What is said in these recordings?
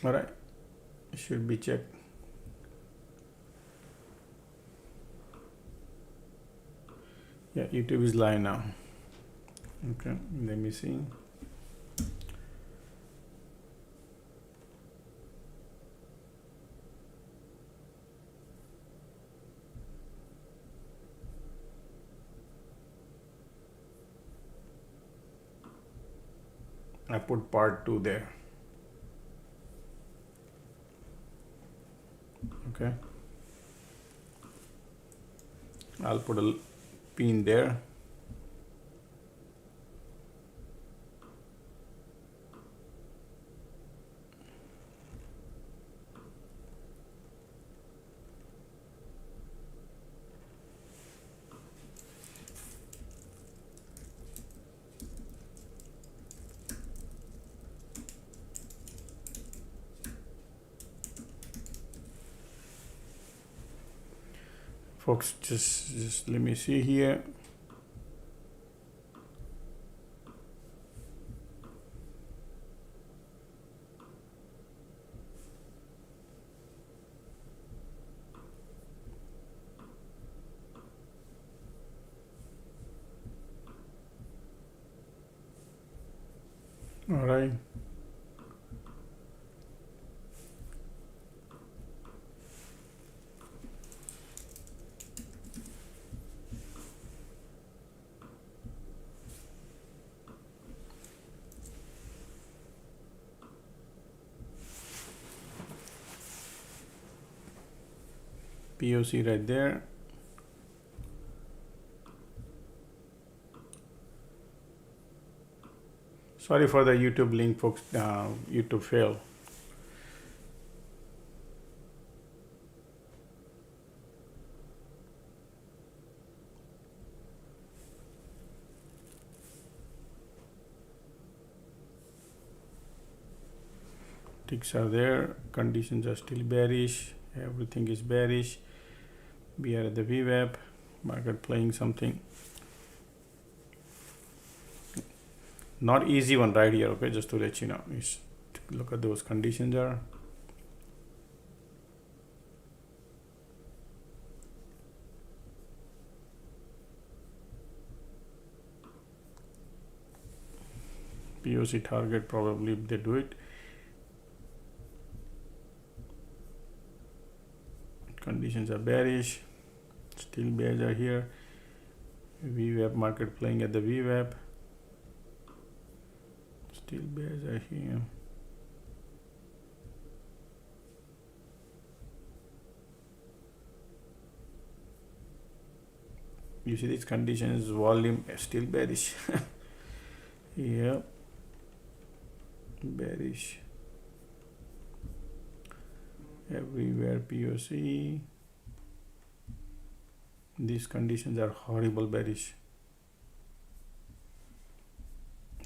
All right, should be checked. Yeah, YouTube is live now. Okay, let me see. I put part 2 there. Okay, I'll put a pin there. Folks, just let me see here. All right. POC right there. Sorry for the YouTube link, folks. YouTube failed. Ticks are there. Conditions are still bearish. Everything is bearish. We are at the VWAP. Market playing something. Not easy one right here. Okay, just to let you know. Look at those conditions are. POC target probably if they do it. Conditions are bearish. Still bears are here. VWAP market playing at the VWAP. Still bears are here. You see these conditions, volume still bearish. Yeah, bearish. Everywhere POC. These conditions are horrible bearish.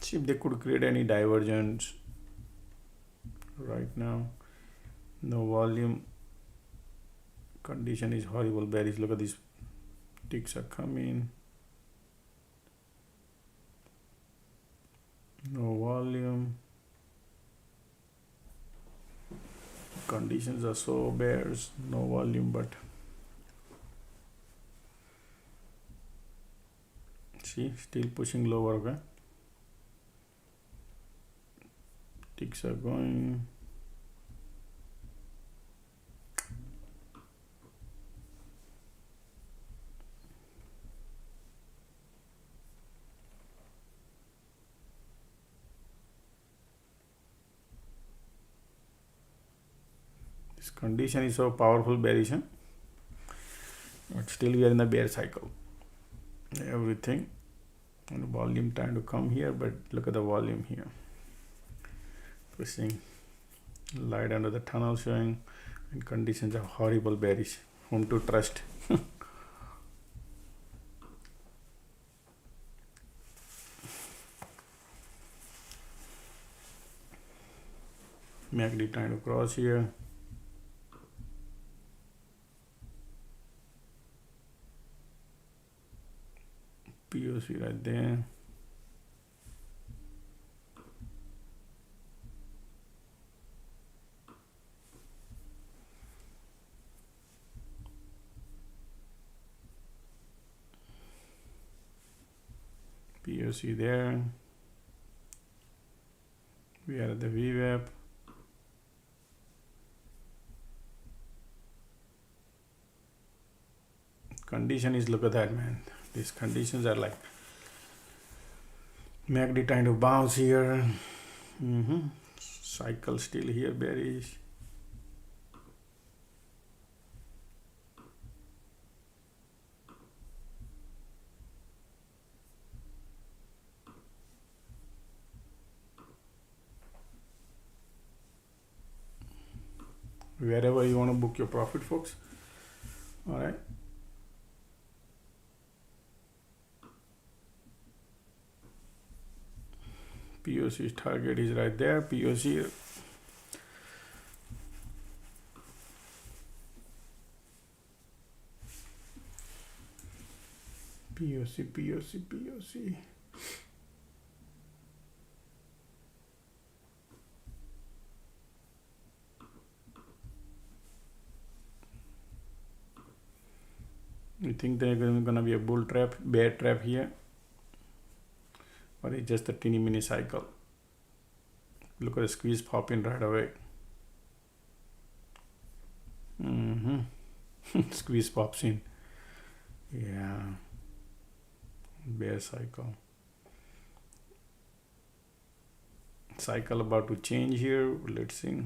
See if they could create any divergence right now. No volume. Condition is horrible bearish. Look at these ticks are coming. No volume. Conditions are so bears. No volume, but see, still pushing lower. Okay, ticks are going. This condition is so powerful bearish, huh? But still we are in the bear cycle. Everything and volume trying to come here, but look at the volume here. Pushing light under the tunnel showing, and conditions are horrible bearish. Whom to trust? MACD trying to cross here. POC right there. POC there. We are at the VWAP. Condition is, look at that, man. These conditions are like MACD kind of bounce here. Cycle still here, bearish. Wherever you want to book your profit, folks. All right. POC's target is right there. POC. POC. You think there's gonna be a bull trap, bear trap here? Or it's just a teeny mini cycle? Look at the squeeze pop in right away. Squeeze pops in. Yeah. Bear cycle. Cycle about to change here. Let's see.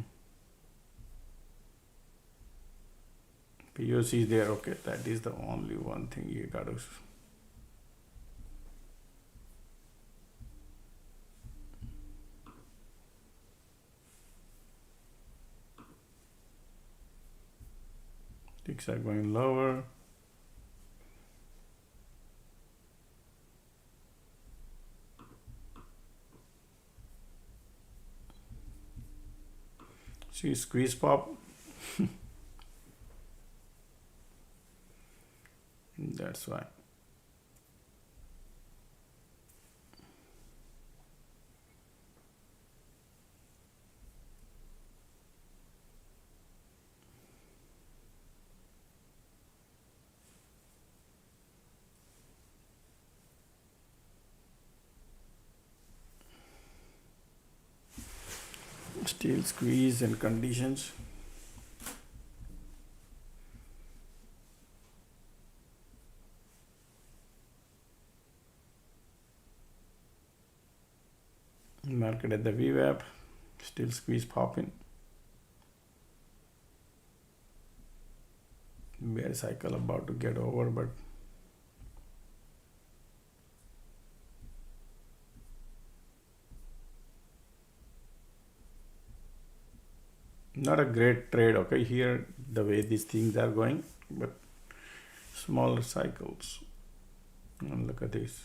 POC is there. Okay, that is the only one thing you gotta. Ticks are going lower. See, squeeze pop. That's why. Still squeeze and conditions. Market at the VWAP, still squeeze popping. Bear cycle about to get over, but not a great trade, okay, here the way these things are going, but smaller cycles. And look at this.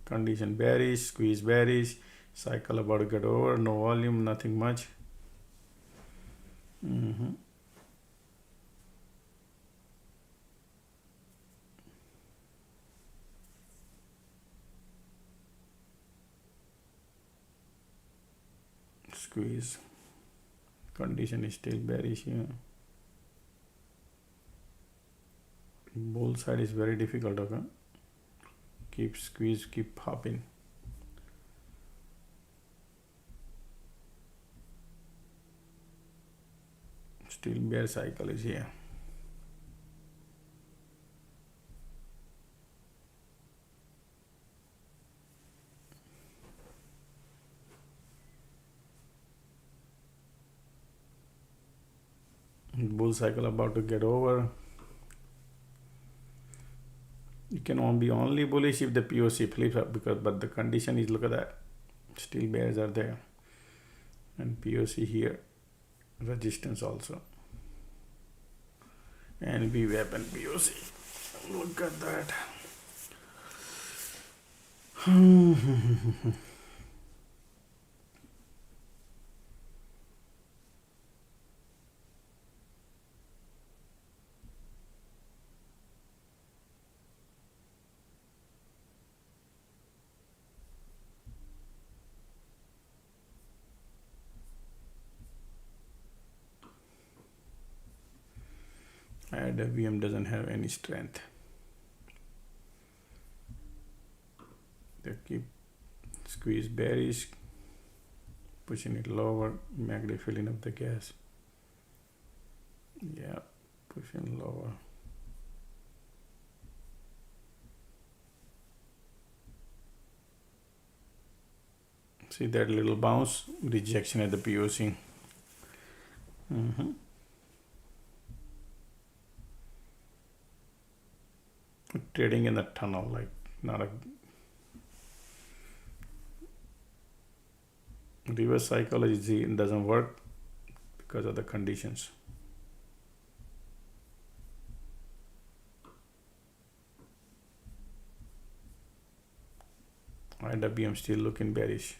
Condition bearish, squeeze bearish, cycle about to get over, no volume, nothing much. Squeeze. Condition is still bearish here. Bull side is very difficult, okay? Keep squeeze, keep popping. Still bear cycle is here. Bull cycle about to get over. You can be only bullish if the POC flips up, but the condition is, look at that, still bears are there, and POC here, resistance also, and VWAP and POC. Look at that. And VM doesn't have any strength. They keep squeeze bearish, pushing it lower. MACD filling up the gas. Yeah, pushing lower. See that little bounce, rejection at the POC. Trading in the tunnel, like not a reverse psychology doesn't work because of the conditions. IWM still looking bearish.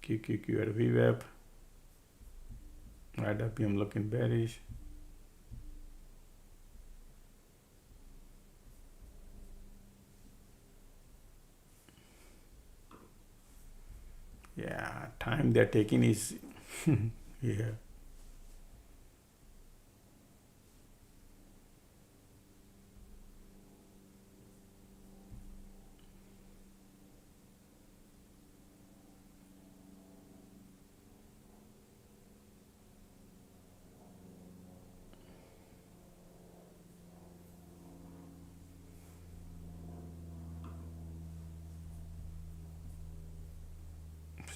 QQQ at VWAP. IWM looking bearish. Yeah, time they're taking is yeah.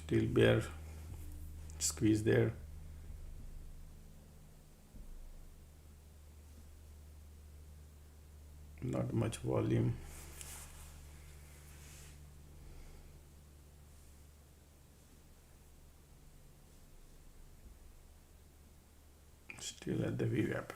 Still bear, squeeze there. Not much volume. Still at the VWAP.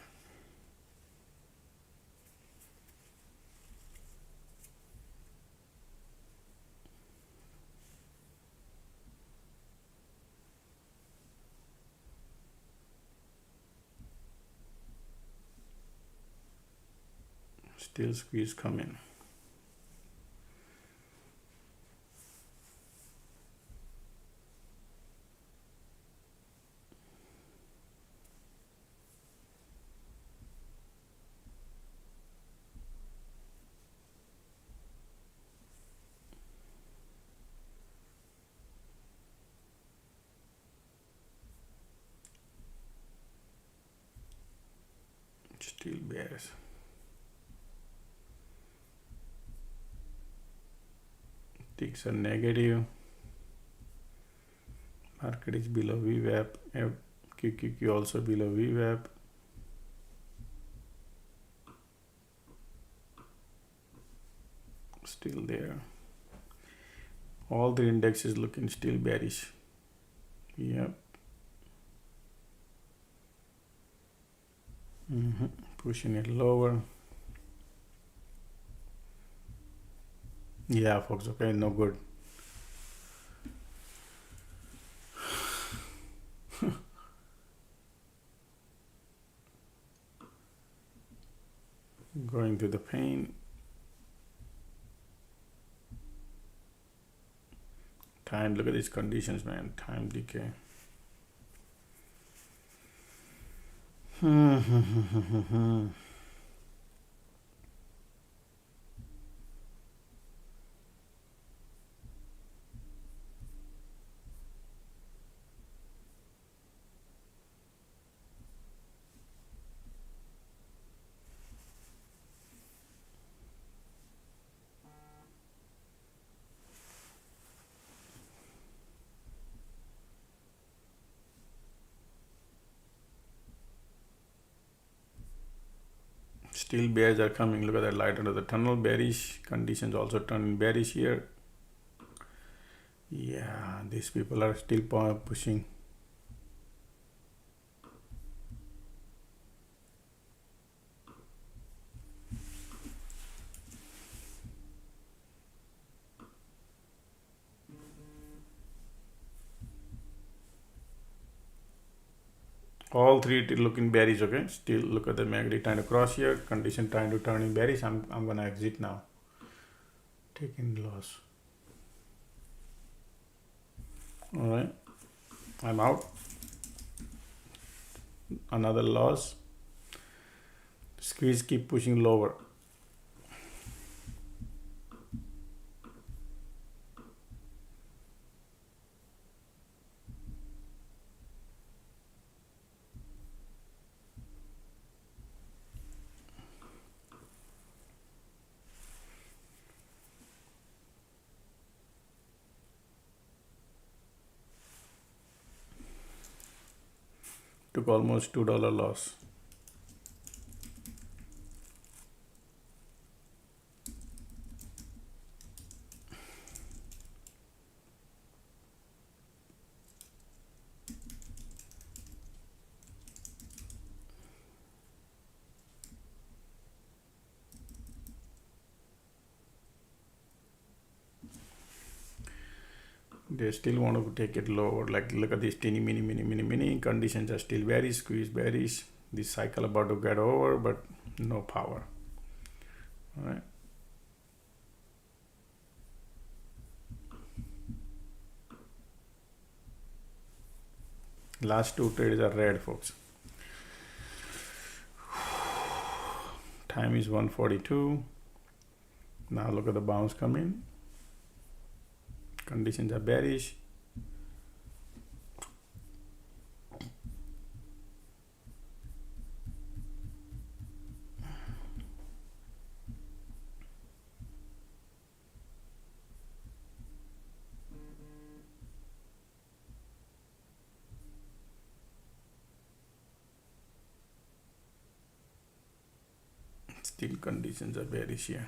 Still squeeze coming. Still bears. Ticks are negative. Market is below VWAP. QQQ also below VWAP. Still there. All the indexes looking still bearish. Yep. Pushing it lower. Yeah, folks. Okay, no good. Going through the pain. Time, look at these conditions, man. Time decay. Still bears are coming. Look at that light under the tunnel. Bearish conditions also turning bearish here. Yeah, these people are still pushing. All three looking bearish. Okay, still look at the MACD trying to cross here. Condition trying to turn in bearish. I'm gonna exit now. Taking loss. All right, I'm out. Another loss. Squeeze, keep pushing lower. took almost $2 loss. They still want to take it lower. Like look at this teeny mini conditions are still very squeezed, bearish. This cycle about to get over, but no power. All right. Last two trades are red, folks. Time is 1:42. Now look at the bounce coming. Conditions are bearish. Still conditions are bearish here.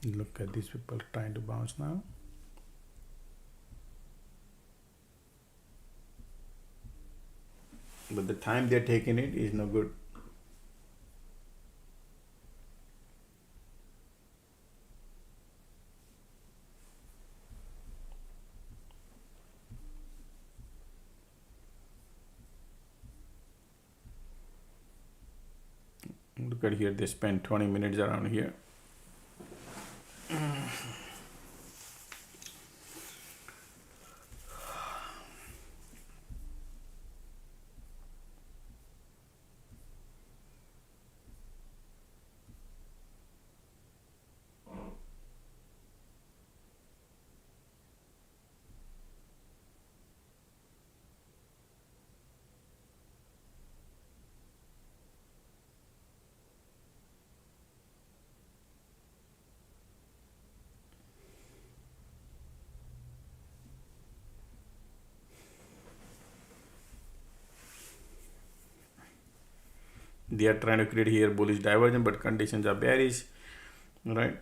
Look at these people trying to bounce now. But the time they're taking it is no good. Look at here, they spent 20 minutes around here. They are trying to create here bullish diversion, but conditions are bearish, right?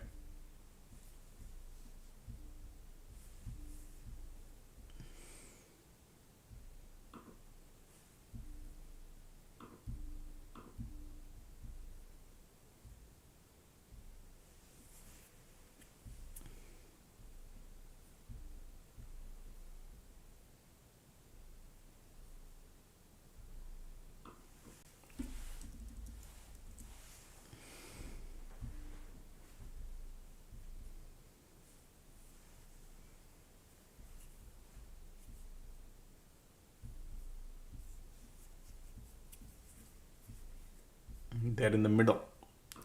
They're in the middle.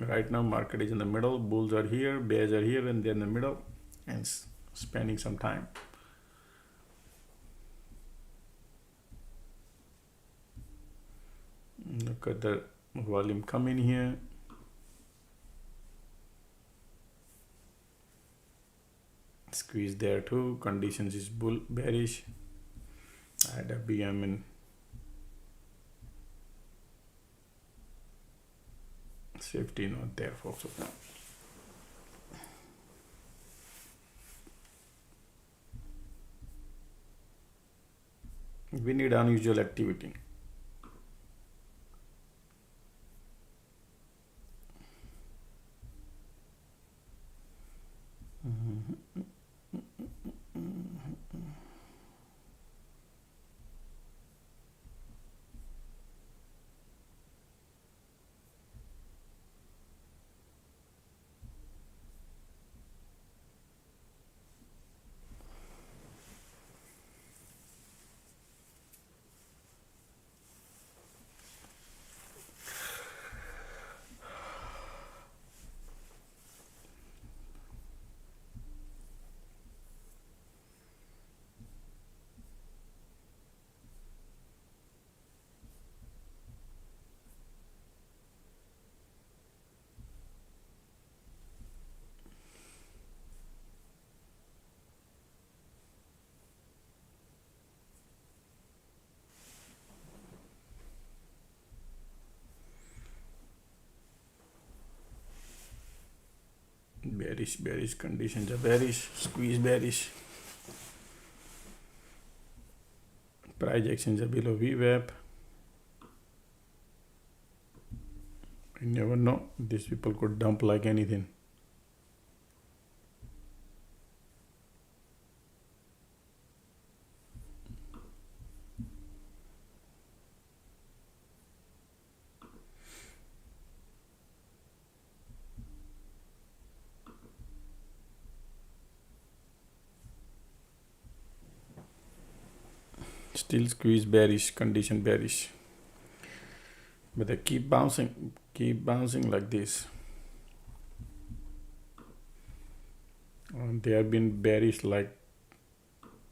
Right now, market is in the middle. Bulls are here, bears are here, and they're in the middle and spending some time. Look at the volume coming here. Squeeze there too. Conditions is bearish. I had a BM in safety not there, folks. We need unusual activity. bearish conditions are bearish, squeeze bearish. Price actions are below VWAP. You never know, these people could dump like anything. Still squeeze bearish, condition bearish. But they keep bouncing like this. And they have been bearish like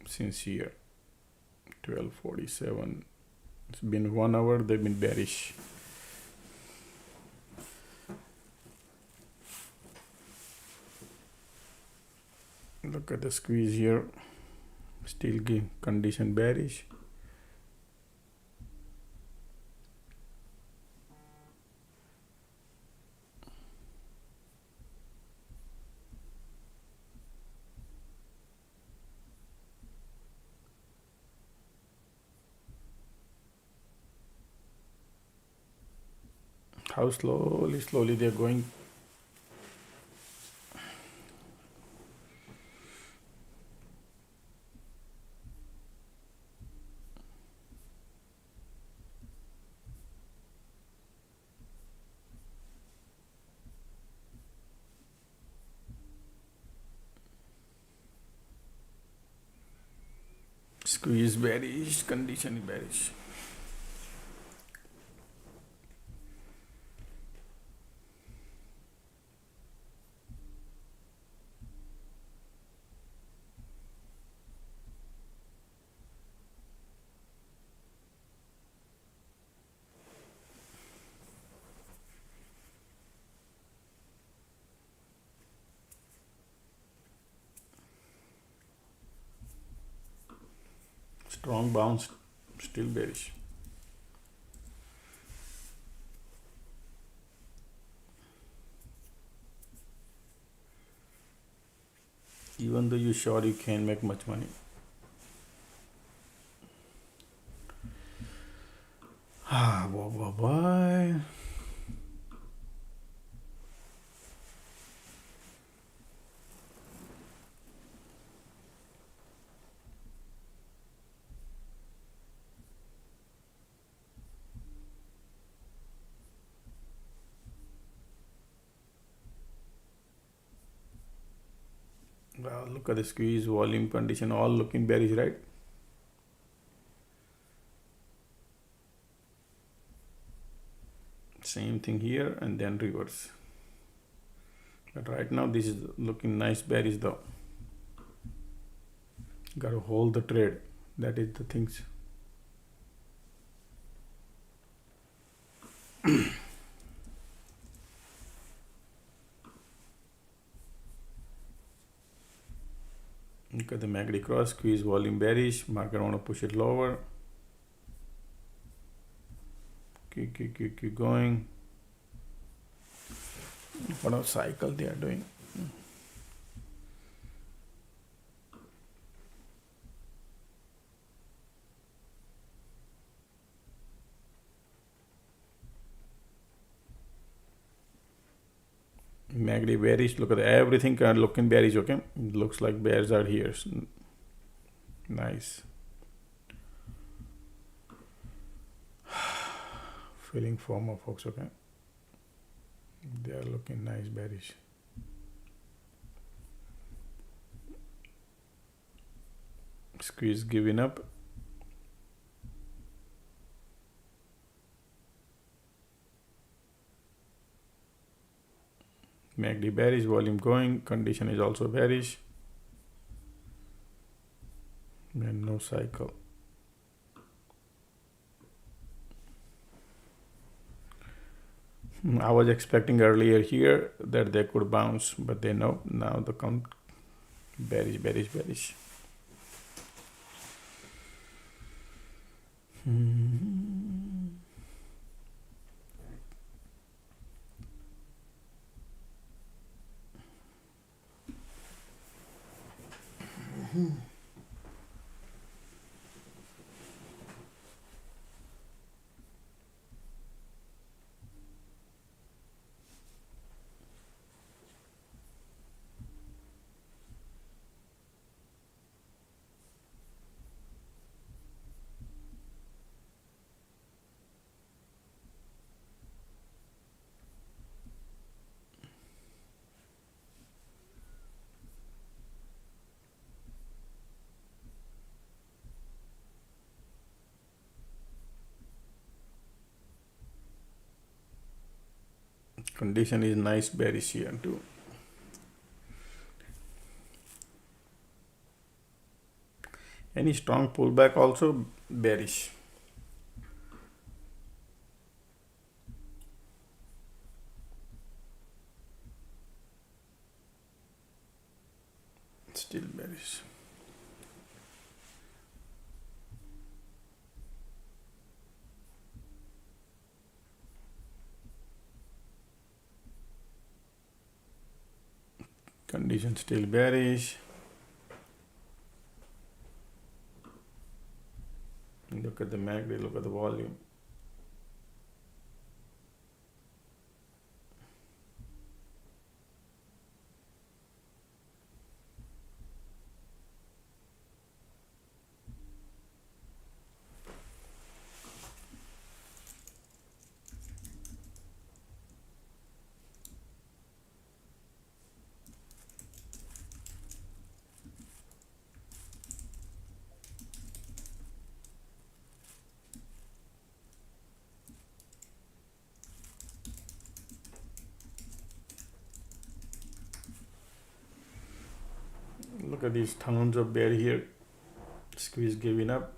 since here, 12:47. It's been 1 hour, they've been bearish. Look at the squeeze here, still condition bearish. How slowly they're going. Squeeze bearish, condition bearish. Strong bounce, still bearish. Even though you're sure you can't make much money. Bye. Wow, look at the squeeze, volume, condition, all looking bearish, right? Same thing here and then reverse. But right now this is looking nice bearish though. Gotta hold the trade. That is the things. Look at the MACD cross, squeeze, volume bearish. Market want to push it lower. Keep going. What a cycle they are doing. MACD bearish. Look at everything looking bearish. Okay, looks like bears are here. Nice. Feeling FOMO, folks. Okay, they are looking nice bearish. Squeeze giving up. MACD bearish, volume going, condition is also bearish, and no cycle. I was expecting earlier here that they could bounce, but they know now the count bearish. Condition is nice bearish here too. Any strong pullback also bearish. Still bearish. Condition still bearish. Look at the MACD, look at the volume. Look at these tons of bear here. Squeeze giving up.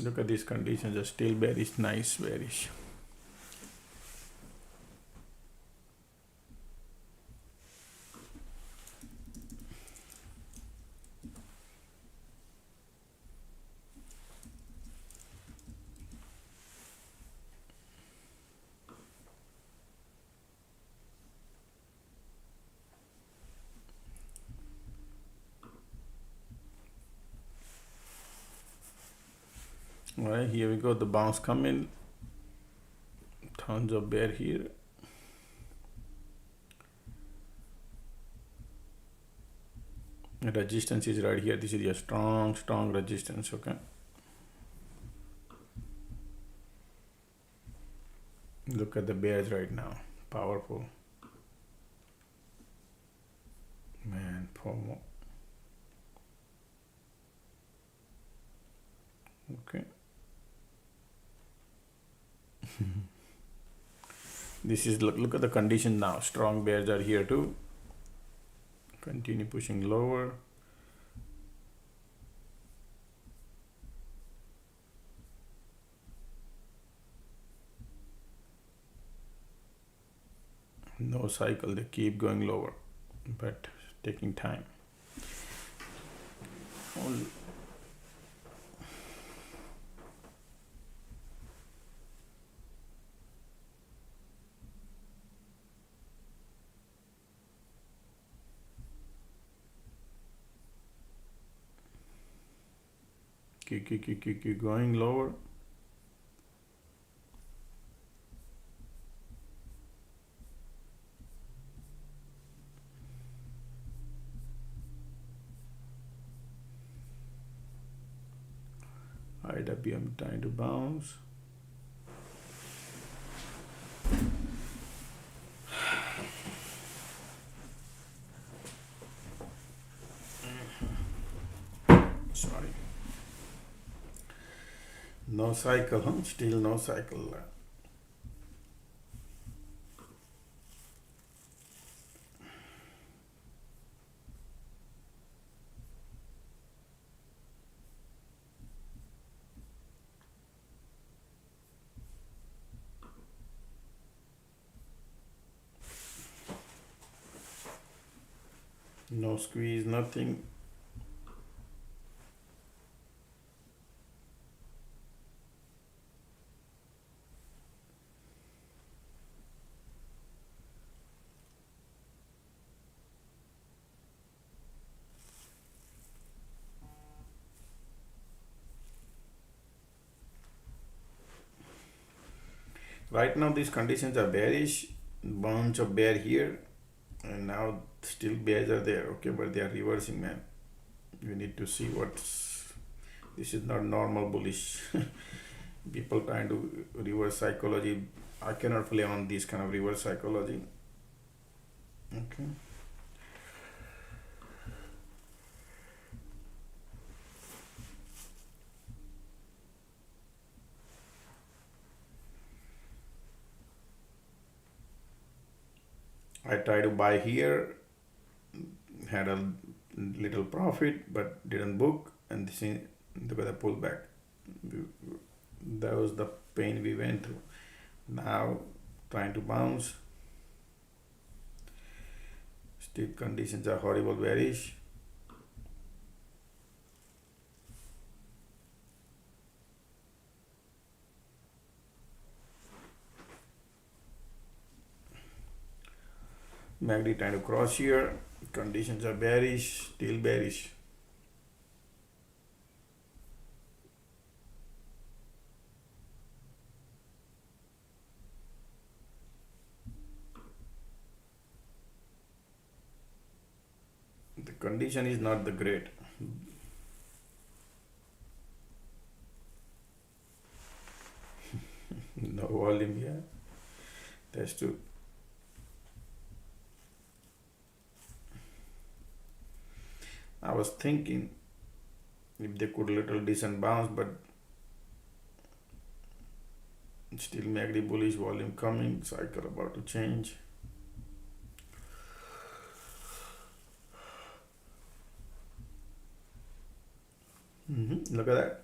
Look at these conditions, are still bearish, nice bearish. All right, here we go. The bounce coming. Tons of bear here. The resistance is right here. This is a strong resistance. Okay. Look at the bears right now. Powerful. Man, FOMO. Okay. This is look at the condition now. Strong bears are here too. Continue pushing lower. No cycle, they keep going lower, but taking time. Only keep going lower. IWM trying to bounce. Sorry. No cycle, huh? Still no cycle. No squeeze, nothing. Right now these conditions are bearish, bunch of bear here, and now still bears are there. Okay, but they are reversing, man. You need to see what's This is not normal bullish. People trying to reverse psychology. I cannot play on this kind of reverse psychology. Okay. I try to buy here, had a little profit, but didn't book, and this is the pullback. That was the pain we went through. Now trying to bounce. Still conditions are horrible, bearish. MACD trying to cross here. Conditions are bearish, still bearish. The condition is not the great. No volume here. That's true. I was thinking if they could little decent bounce, but still MACD bullish, volume coming, cycle about to change. Look at that.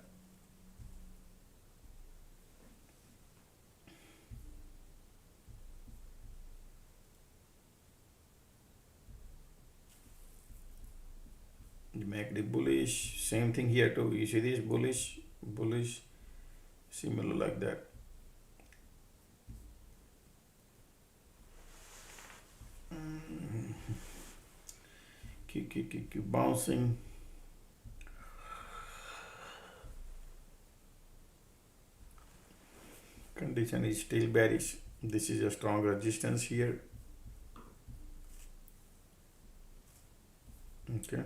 MACD bullish, same thing here too. You see this bullish, bullish, similar like that. Keep bouncing. Condition is still bearish. This is a strong resistance here. Okay.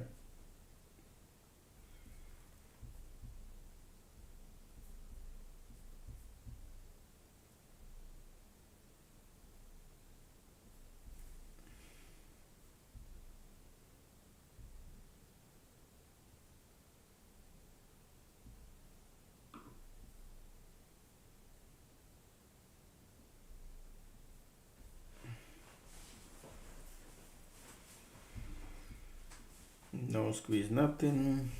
No squeeze, nothing.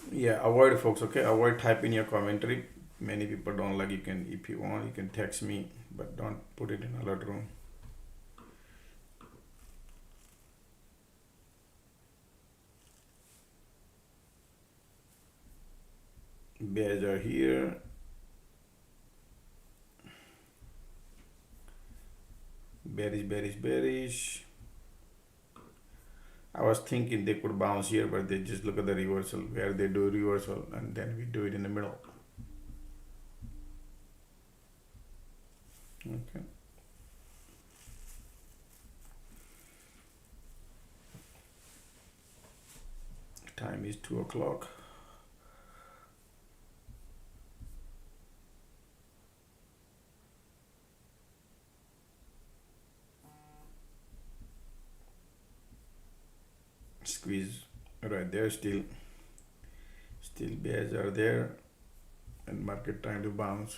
Yeah, avoid folks, okay? Avoid typing your commentary. Many people don't like. You can, if you want, you can text me, but don't put it in alert room. Bears are here. Bearish, bearish, bearish. I was thinking they could bounce here, but they just look at the reversal, where they do reversal, and then we do it in the middle. Okay. Time is 2 o'clock. Squeeze right there, still bears are there, and market trying to bounce.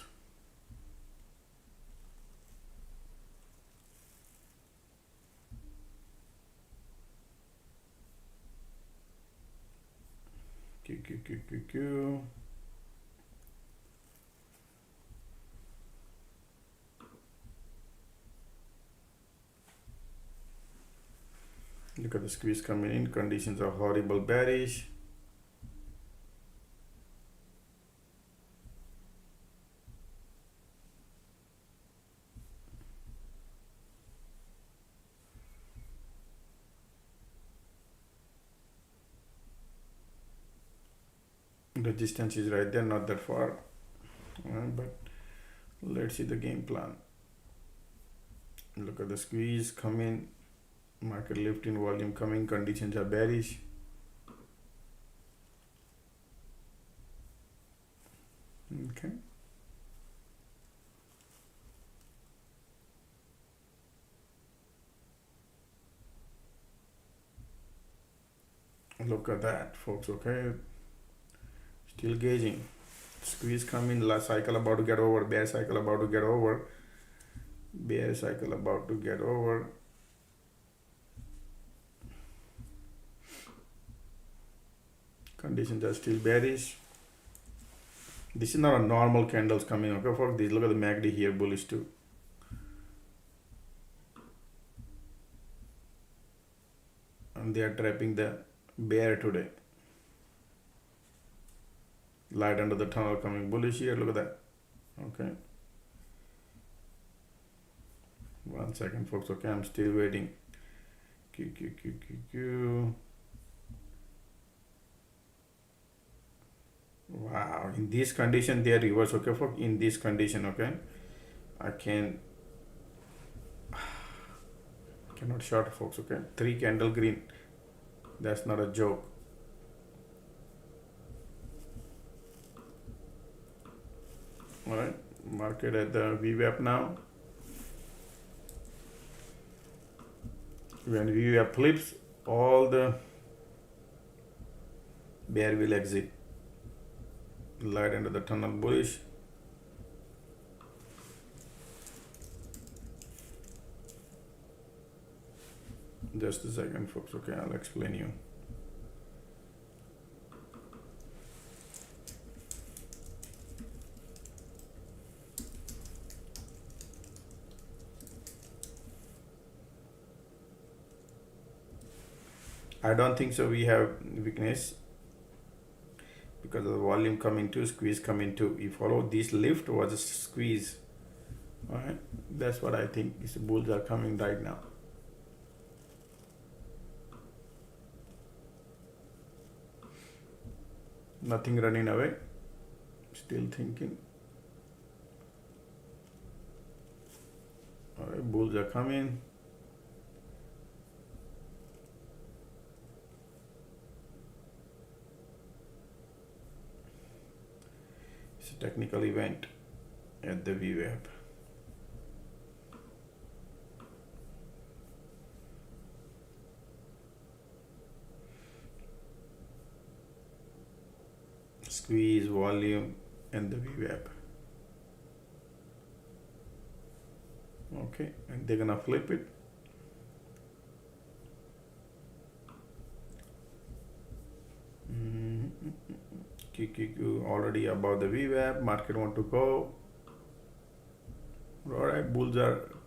Look at the squeeze coming in. Conditions are horrible bearish. Resistance is right there, not that far, but let's see the game plan. Look at the squeeze coming, market lift in volume coming, conditions are bearish. Okay. Look at that, folks. Okay. Still gauging. Squeeze coming, last cycle about to get over, bear cycle about to get over, bear cycle about to get over. Conditions are still bearish. This is not a normal candles coming, okay folks. This, look at the MACD here, bullish too. And they are trapping the bear today. Light under the tunnel coming bullish here, look at that. Okay. 1 second folks, okay, I'm still waiting. Wow, in this condition they are reverse, okay folks, in this condition, okay. I cannot short folks, okay. 3 candle green, that's not a joke. All right, market at the VWAP now. When VWAP flips, all the bear will exit. Light under the tunnel bullish. Just a second folks, okay, I'll explain you. I don't think so we have weakness because of the volume coming to, squeeze coming to. You follow, this lift was a squeeze. Alright, that's what I think. These bulls are coming right now. Nothing running away. Still thinking. Alright, bulls are coming. Technical event at the VWAP. Squeeze, volume, and the VWAP. Okay, and they're gonna flip it. Already above the VWAP, market want to go. Alright,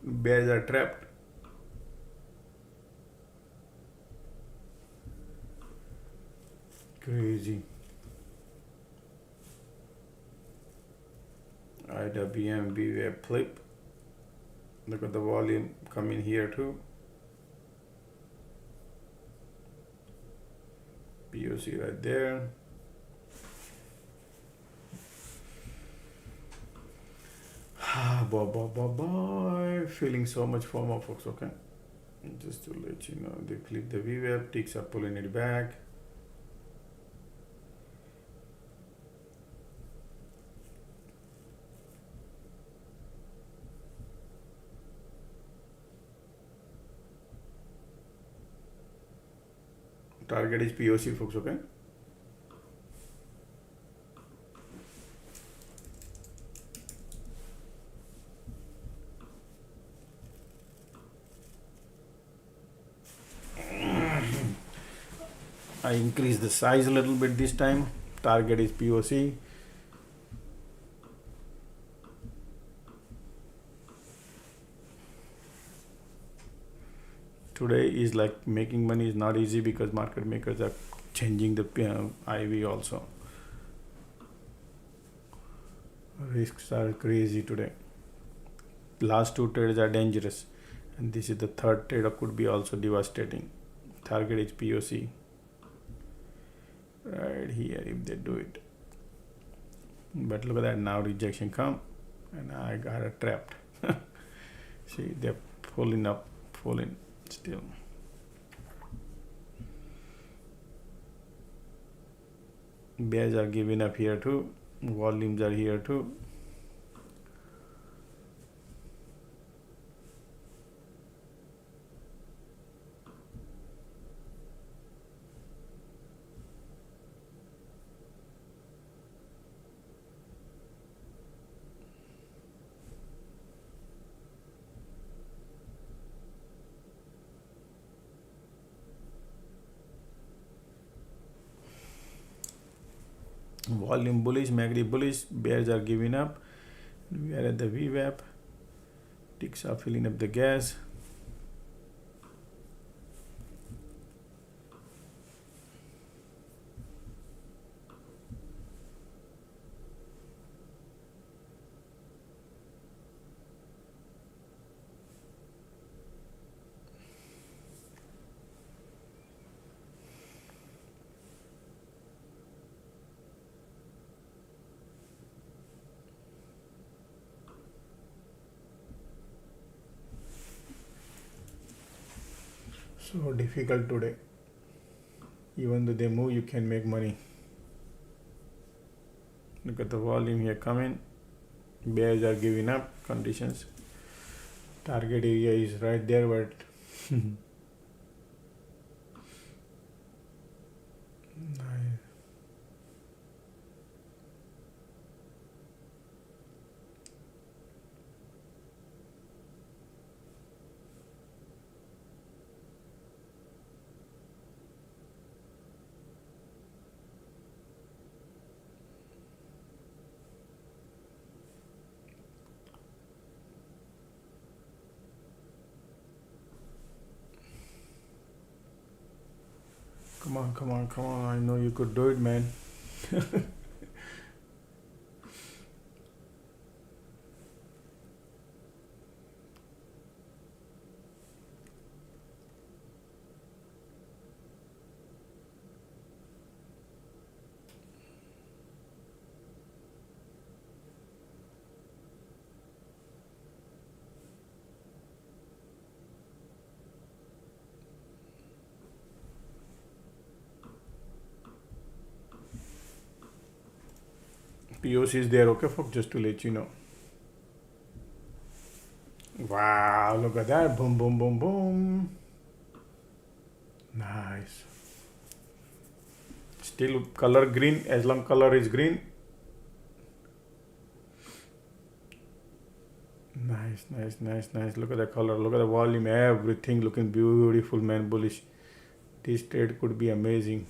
bears are trapped. Crazy. IWM VWAP flip. Look at the volume coming here too. POC right there. Boy, feeling so much FOMO folks, okay. Just to let you know, they flip the VWAP, ticks are pulling it back. Target is POC folks, okay. I increase the size a little bit this time. Target is POC. Today is like making money is not easy because market makers are changing the IV also. Risks are crazy today. Last two trades are dangerous, and this is the third trade that could be also devastating. Target is POC right here if they do it. But look at that, now rejection come and I got it trapped. See, they're pulling still. Bears are giving up here too. Volumes are here too. Volume bullish, MACD bullish, bears are giving up. We are at the VWAP. Ticks are filling up the gas. So difficult today. Even though they move, you can make money. Look at the volume here coming. Bears are giving up conditions. Target area is right there, but nice. Come on. I know you could do it, man. POC is there, okay, folks, just to let you know. Wow, look at that. Boom, boom, boom, boom. Nice. Still color green, as long color is green. Nice. Look at the color, look at the volume, everything looking beautiful, man. Bullish. This trade could be amazing.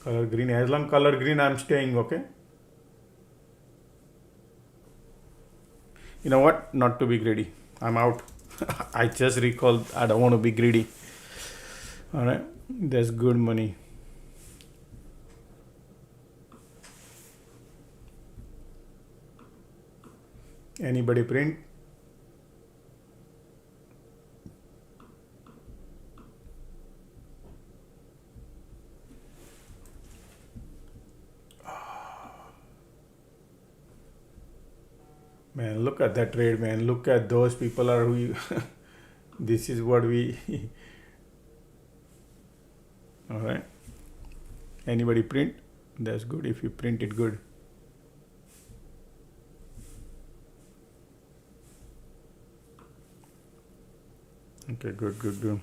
Color green, as long color green, I'm staying, okay? You know what? Not to be greedy. I'm out. I just recalled I don't want to be greedy. Alright, that's good money. Anybody print? Man, look at that trade, man. Look at those people are who this is what we all right. Anybody print? That's good if you print it good. Okay, good.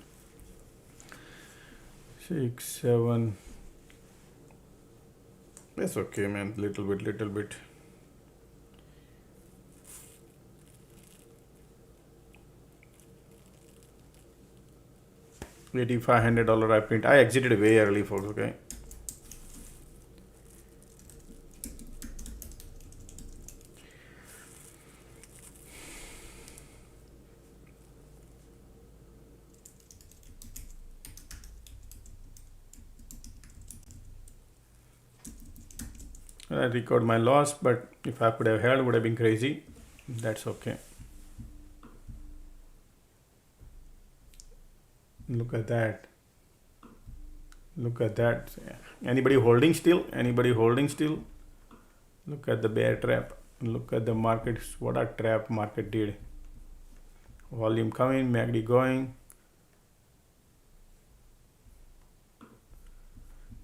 6, 7. That's okay, man. Little bit. $8,500 I print. I exited way early, folks. Okay. I record my loss, but if I could have held, it would have been crazy. That's okay. Look at that. Look at that. Anybody holding still? Anybody holding still? Look at the bear trap. Look at the markets. What a trap market did. Volume coming, MACD going.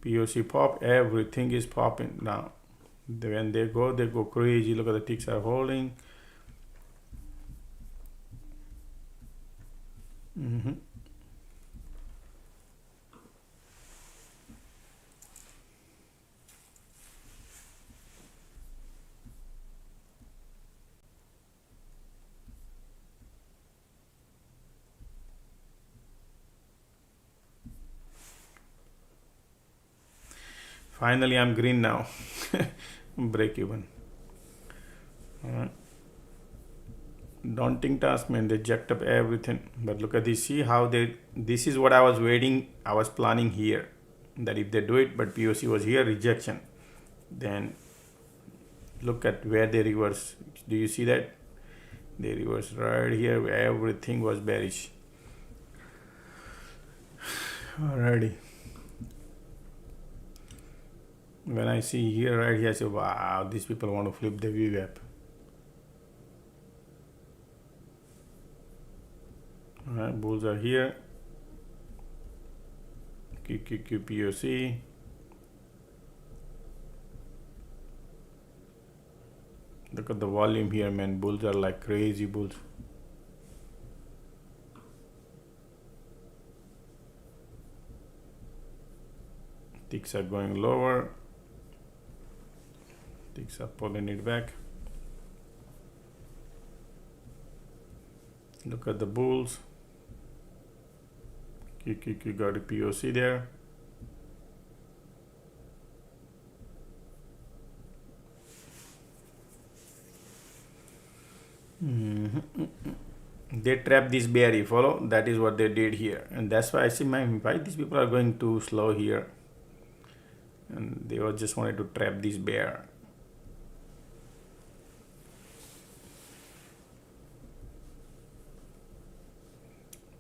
POC pop. Everything is popping now. When they go crazy. Look at the ticks are holding. Finally, I'm green now. Break even. Alright. Daunting task, man. They jacked up everything. But look at this. See how this is what I was waiting. I was planning here. That if they do it, but POC was here, rejection. Then look at where they reverse. Do you see that? They reverse right here. Everything was bearish. Alrighty. When I see here, right here, I say, wow, these people want to flip the VWAP. Alright, bulls are here. QQQ POC. Look at the volume here, man. Bulls are like crazy bulls. Ticks are going lower. Ticks are pulling it back. Look at the bulls. QQQ got a POC there. They trap this bear, you follow? That is what they did here. And that's why I see why these people are going too slow here. And they all just wanted to trap this bear.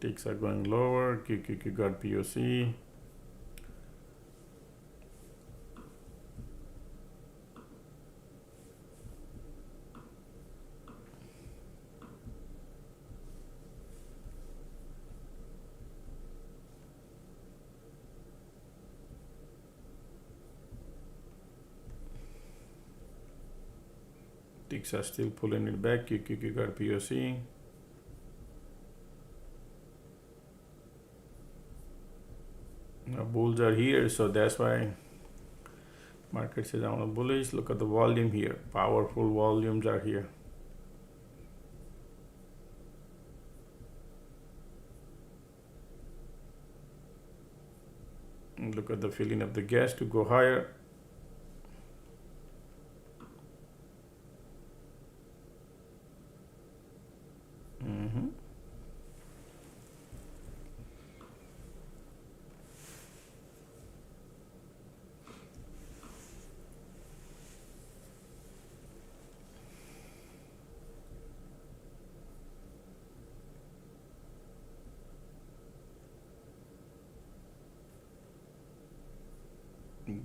Ticks are going lower. QQQ got POC. Ticks are still pulling it back. QQQ got POC. Now bulls are here, so that's why market says I want to bullish. Look at the volume here. Powerful volumes are here. And look at the filling of the gas to go higher.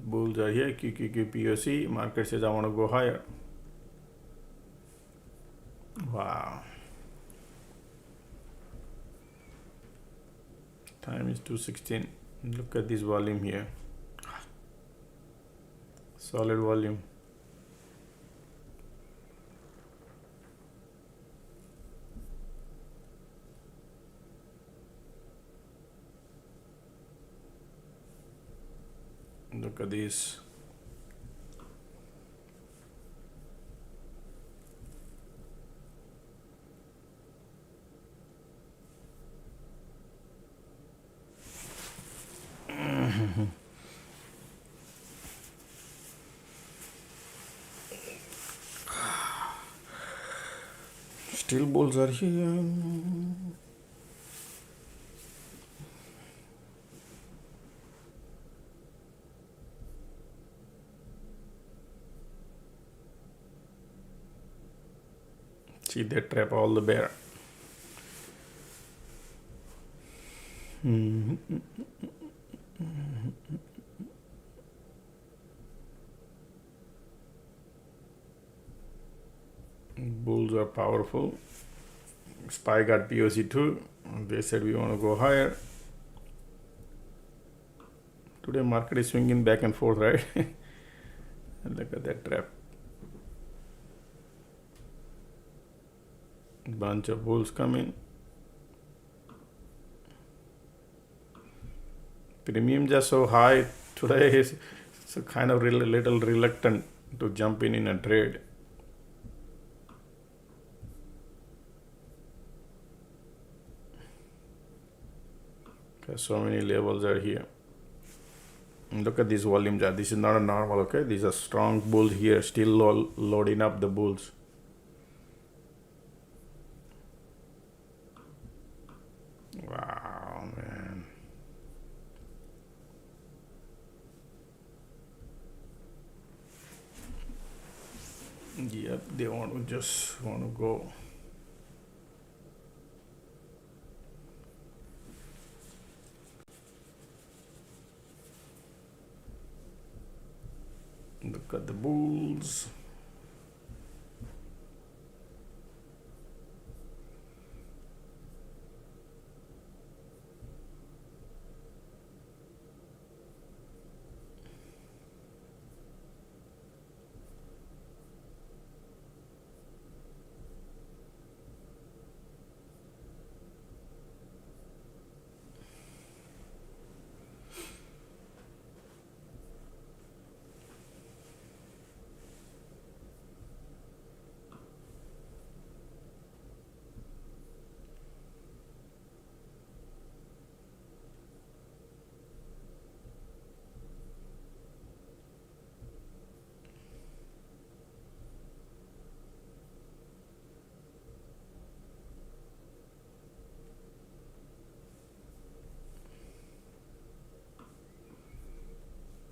Bulls are here. QQQ POC. Market says I want to go higher. Wow. Time is 2:16. Look at this volume here. Solid volume. Look at this. Still bulls are here. See, they trap all the bear. Bulls are powerful. SPY got POC too. They said we want to go higher. Today market is swinging back and forth, right? And look at that trap. Bunch of bulls coming. Premiums are so high today, so kind of little reluctant to jump in a trade. Okay, so many levels are here. Look at these volumes. This is not a normal, okay? These are strong bulls here, still loading up the bulls. Wow, man. Yep, they just want to go. Look at the bulls.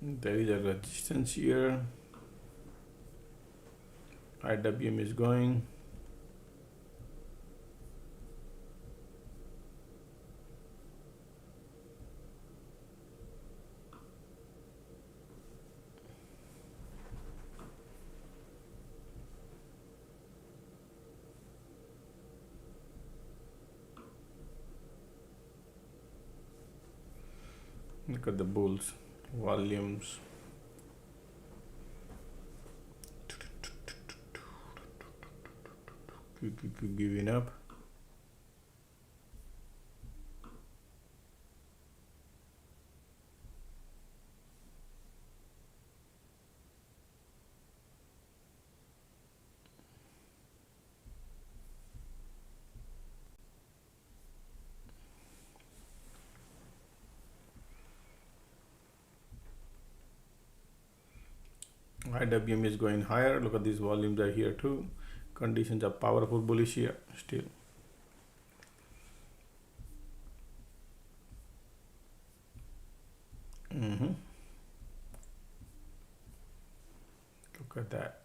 There is a resistance here. IWM is going. Look at the bulls. Volumes. Giving up. IWM is going higher. Look at these volumes are here too. Conditions are powerful bullish here still. Look at that.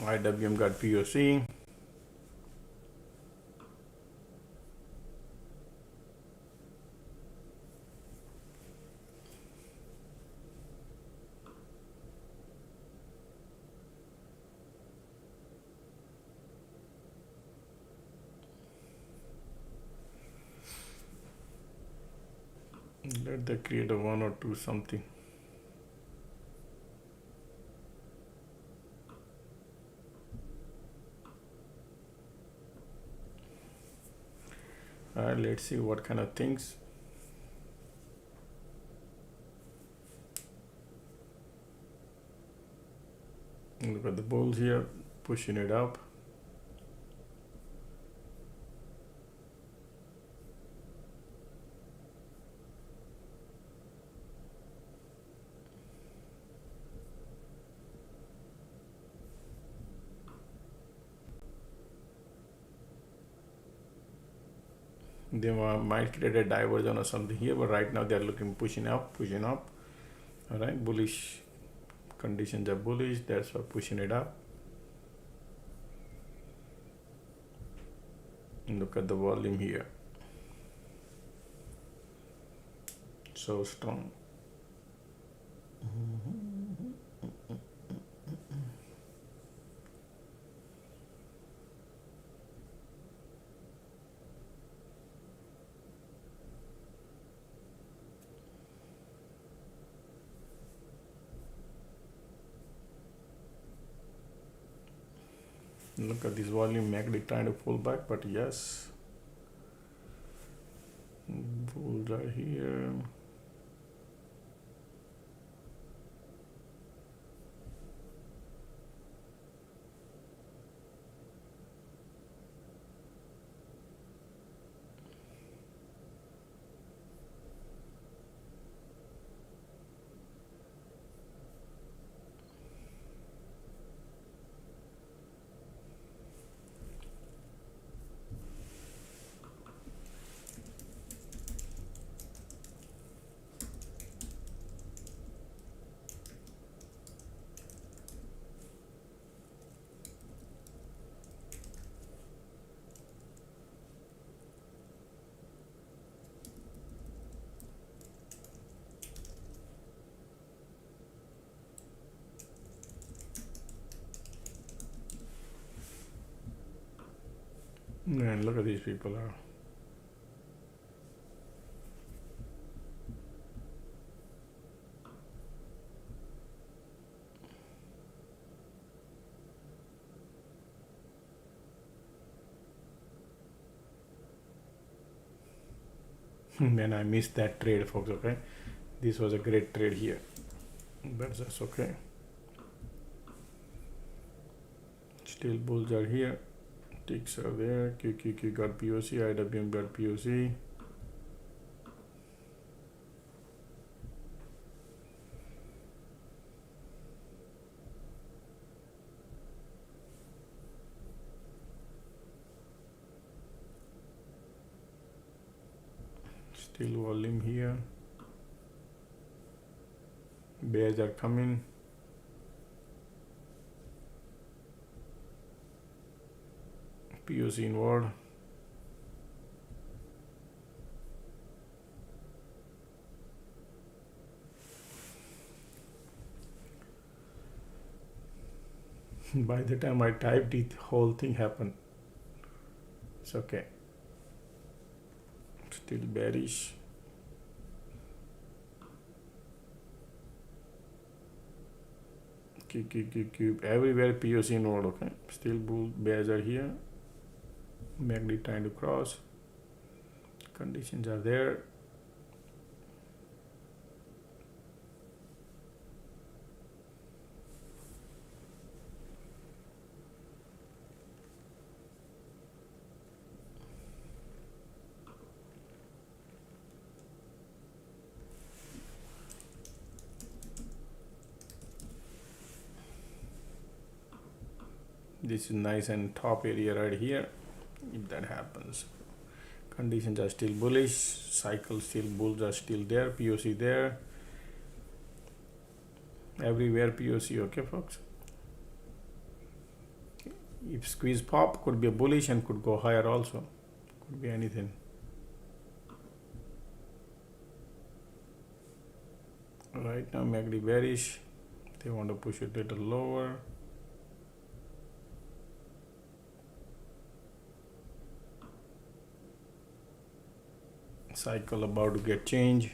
IWM got POC. Let they create a 1 or 2 something. right, let's see what kind of things. Look at the bulls here, pushing it up. They might create a diversion or something here, but right now they're looking pushing up. All right, bullish conditions are bullish, that's why pushing it up. And look at the volume here, so strong. Look at this volume, MACD trying to pull back, but yes, bulls are here. And look at these people are. Man, I missed that trade, folks. Okay, this was a great trade here, but that's okay. Still bulls are here, ticks are there, QQQ got POC, IWM got POC. Still volume here, bears are coming. POC inward. By the time I typed it, the whole thing happened. It's okay. Still bearish. Cube everywhere POC inward. Okay, still bull bears are here. MACD trying to cross. Conditions are there. This is nice and top area right here. If that happens, conditions are still bullish, cycle still, bulls are still there, POC there, everywhere POC. Okay, folks, if squeeze pop, could be a bullish and could go higher also, could be anything. Right now MACD bearish, they want to push it a little lower. Cycle about to get change,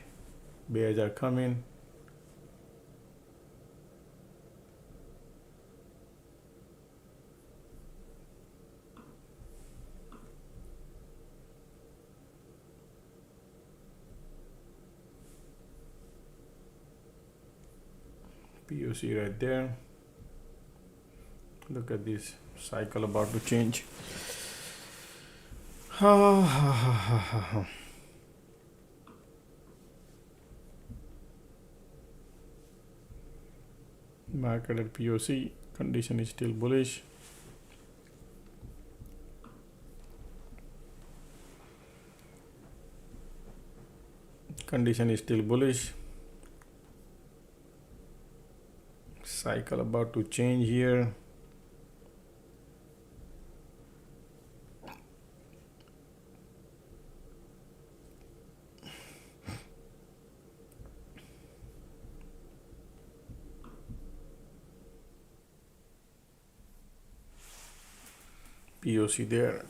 bears are coming. POC right there. Look at this cycle about to change. Market at POC, condition is still bullish. Condition is still bullish. Cycle about to change here. POC there.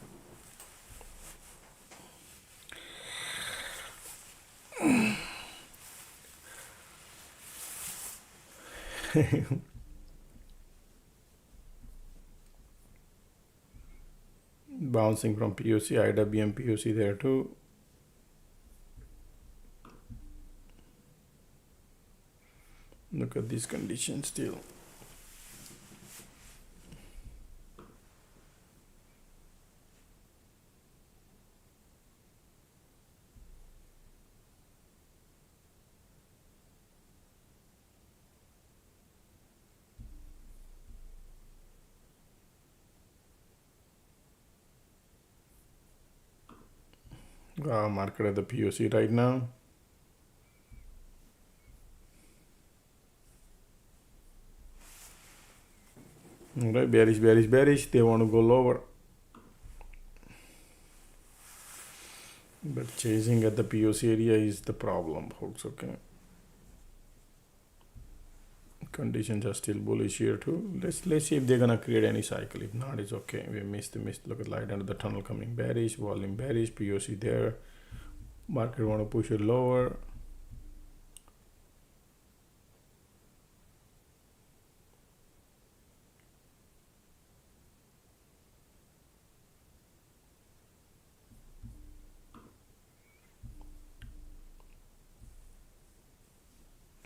Bouncing from POC, IWM POC there too. Look at this condition still. Market at the POC right now. Alright, bearish, bearish, bearish. They want to go lower. But chasing at the POC area is the problem, folks. Okay. Conditions are still bullish here too. Let's see if they're gonna create any cycle. If not, it's okay. We missed. Look at light under the tunnel coming bearish, volume bearish, POC there. Market want to push it lower.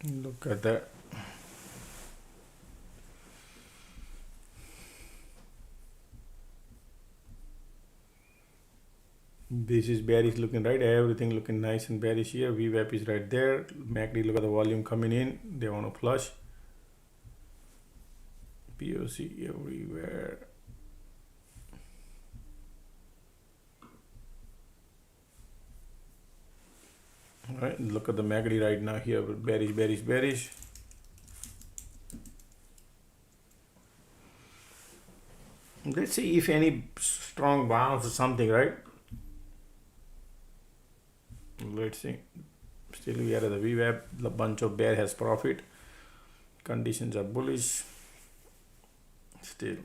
Look at that. This is bearish looking, right? Everything looking nice and bearish here. VWAP is right there. MACD, look at the volume coming in. They want to flush. POC everywhere. All right, look at the MACD right now here. Bearish, bearish, bearish. Let's see if any strong bounce or something, right? Let's see. Still we are at the VWAP. The bunch of bear has profit. Conditions are bullish. Still.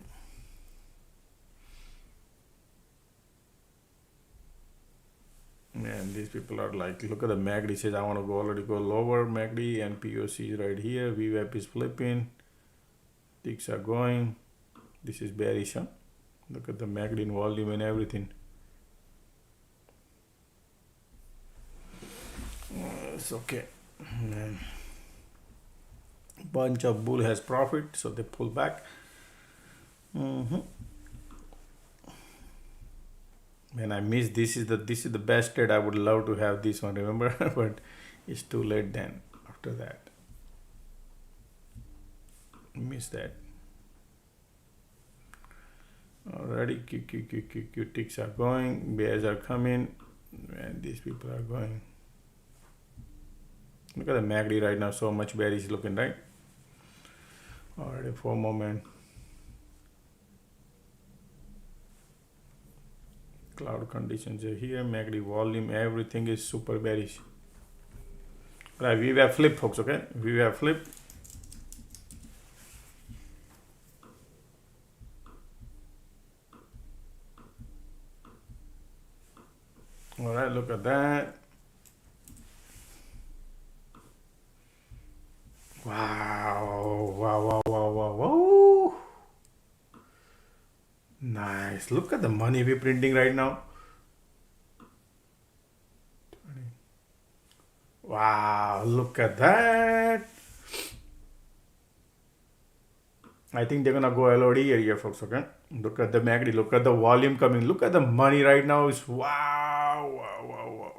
Man, these people are like, look at the MACD says I want to already go lower. MACD and POC is right here. VWAP is flipping. Ticks are going. This is bearish, huh? Look at the MACD in volume and everything. It's okay. Man. Bunch of bull has profit, so they pull back. Man, I missed. This is the best trade. I would love to have this one, remember? But it's too late then. After that, missed that. Already, Q ticks are going. Bears are coming, and these people are going. Look at the MACD right now, so much bearish looking, right? Already 4 moment. Cloud conditions are here. MACD volume, everything is super bearish. Right, we have flip, folks. Okay, we have flip. All right, look at that. Wow. Nice. Look at the money we're printing right now. Wow, look at that. I think they're gonna go LOD area, folks. Okay, look at the MACD. Look at the volume coming. Look at the money right now. Is wow, wow, wow, wow.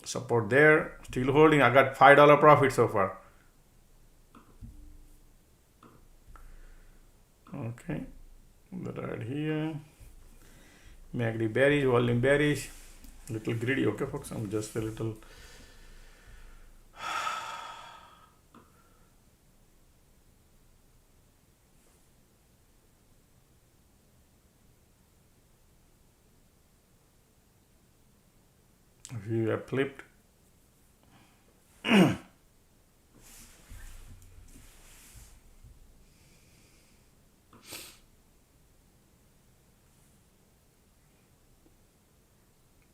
Support there. Still holding. I got $5 profit so far. Okay, right here. MACD bearish, volume bearish. Little greedy. Okay, folks. I'm just a little. If you have flipped.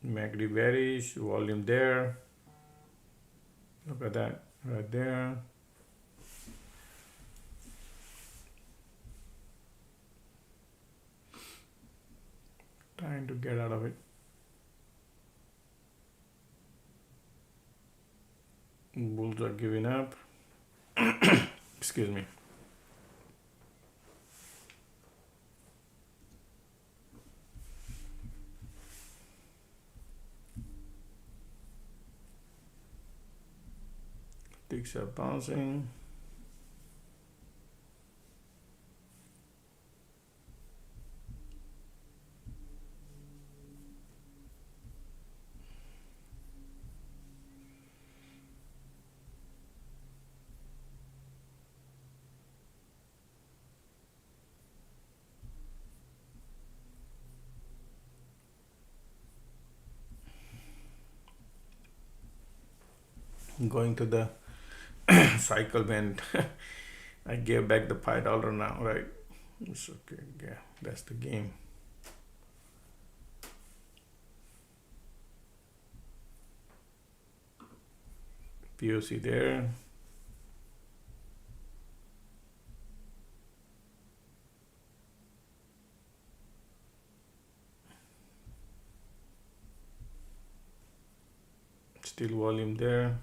MACD bearish, volume there. Look at that right there. Trying to get out of it. Bulls are giving up. Excuse me. Ticks are bouncing. Going to the cycle bend. I gave back the $5 now, right? It's okay. Yeah, that's the game. POC there. Still volume there.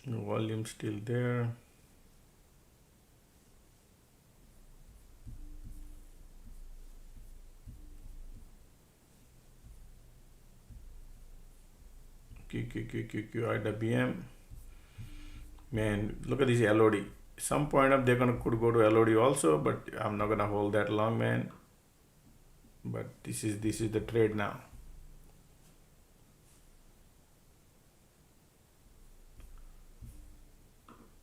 The volume still there. IWM. Man, look at this LOD. Some point up they're gonna could go to LOD also, but I'm not gonna hold that long, man. But this is the trade now.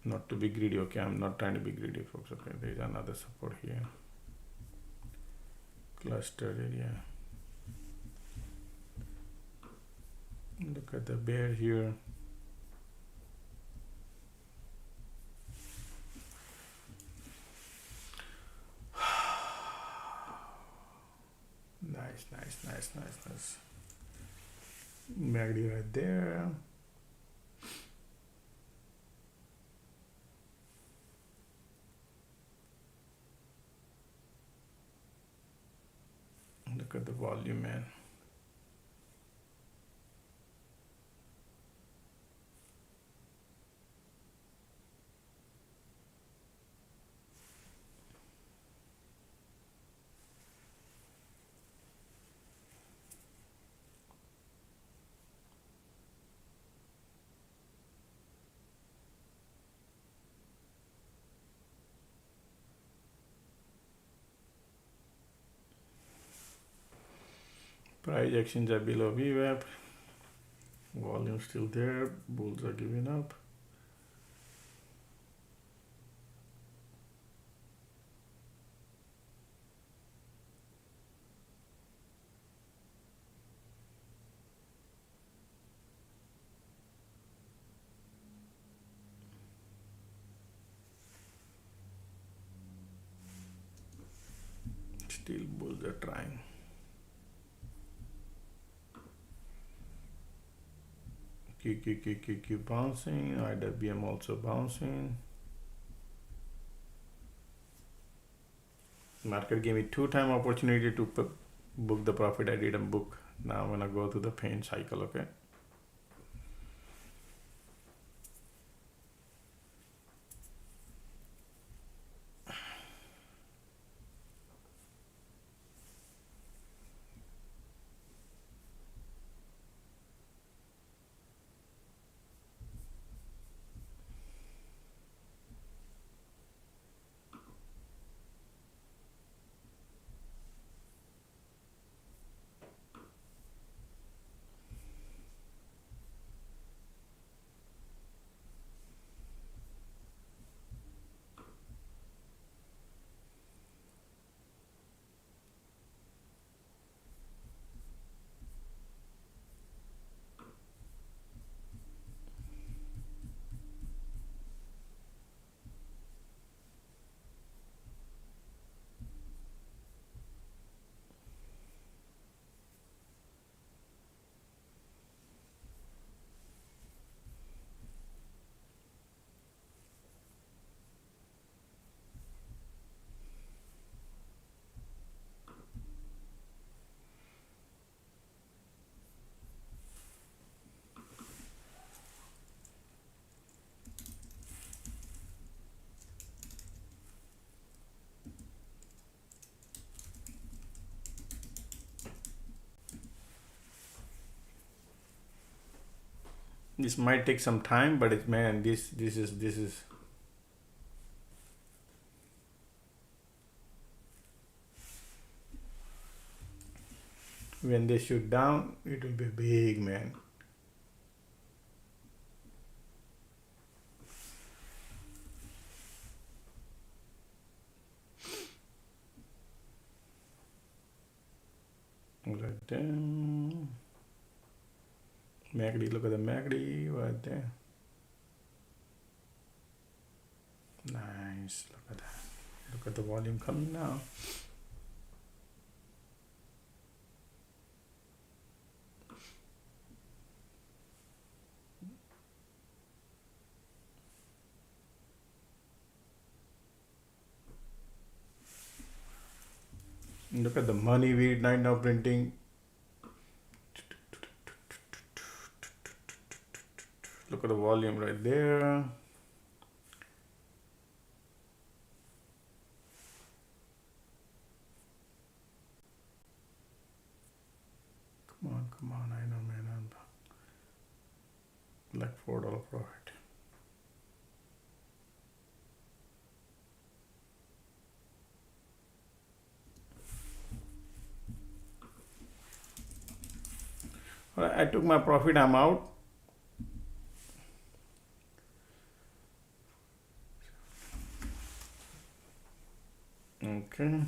Not to be greedy. Okay, I'm not trying to be greedy, folks. Okay, there's another support here. Cluster area. Look at the bear here. Nice. MACD right there. Look at the volume, man. Price actions are below VWAP. Volume still there. Bulls are giving up. Still bulls are trying. Q bouncing. IWM also bouncing. Market gave me 2-time opportunity to book the profit. I didn't book. Now I'm gonna go through the pain cycle. Okay. This might take some time, but it's, man, this is when they shoot down, it will be big, man. Right there. MACD, look at the MACD right there. Nice, look at that. Look at the volume coming now. Look at the money we right now printing. Look at the volume right there. Come on, I know, man. I'm like $4 profit. All right, I took my profit, I'm out. Okay. 17.9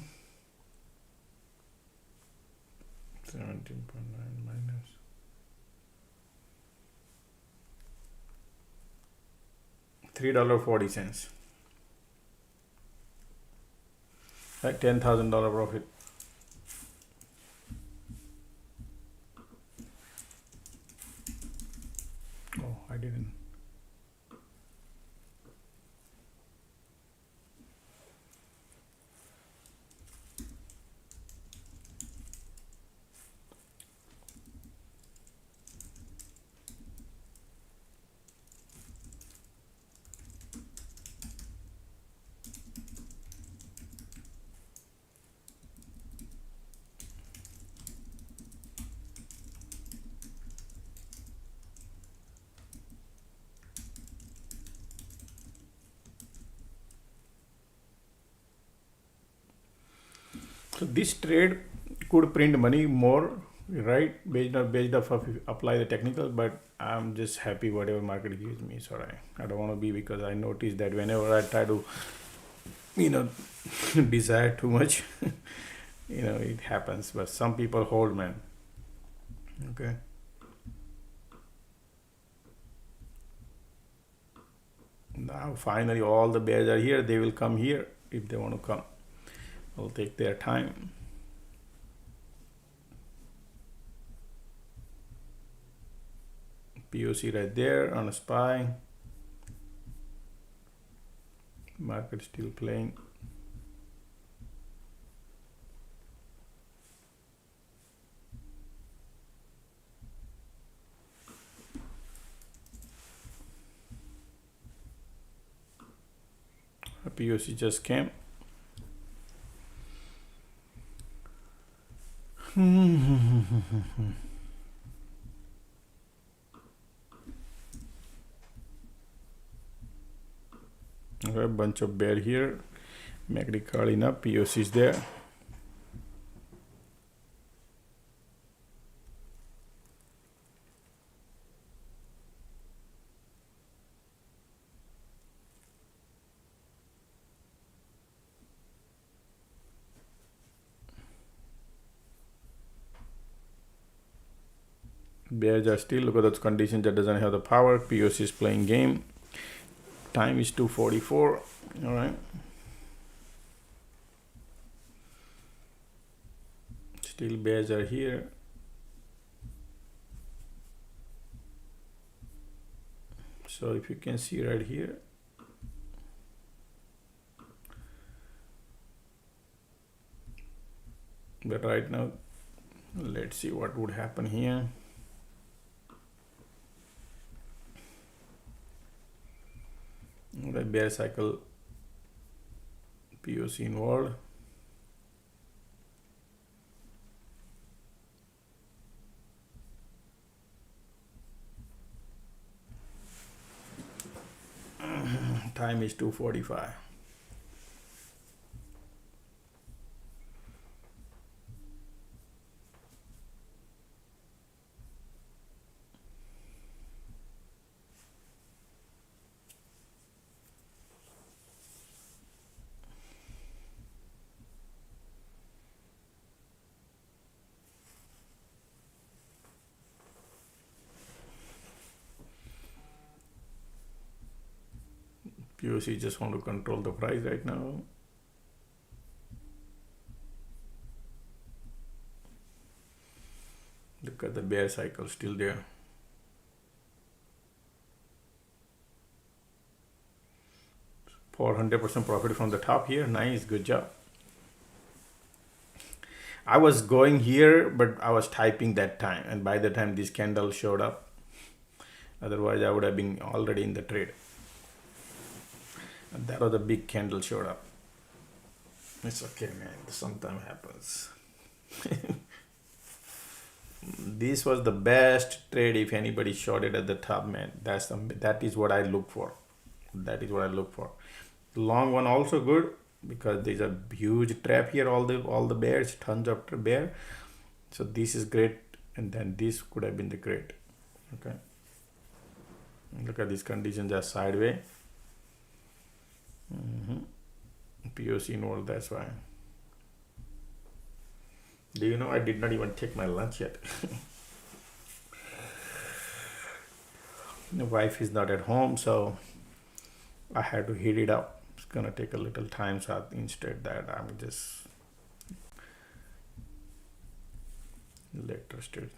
minus. $3.40. Right, $10,000 profit. Oh, I didn't. So this trade could print money more right? Based off of apply the technical, but I'm just happy whatever market gives me. So I don't want to be, because I notice that whenever I try to, you know, desire too much, it happens. But some people hold, man. Okay. Now finally all the bears are here. They will come here if they want to come. It'll take their time. POC right there on a SPY. Market still playing. A POC just came. Okay, bunch of bear here. MACD calling up. POC is there. Bears are still, look at those conditions that doesn't have the power. POC is playing game. Time is 2:44. All right. Still bears are here. So if you can see right here, but right now, let's see what would happen here. The bear cycle, POC involved. Time is 2:45. POC just want to control the price right now. Look at the bear cycle still there. For 100% profit from the top here. Nice, good job. I was going here, but I was typing that time, and by the time this candle showed up, otherwise I would have been already in the trade. And that was a big candle showed up. It's okay, man. Sometimes happens. This was the best trade if anybody shorted at the top, man. That is what I look for. That is what I look for. Long one also good, because there's a huge trap here. All the bears, tons of bear. So this is great, and then this could have been the great. Okay. Look at these conditions are sideways. POC involved, that's why. Do you know I did not even take my lunch yet? The wife is not at home, so I had to heat it up. It's gonna take a little time, so instead that I'm just let roasted.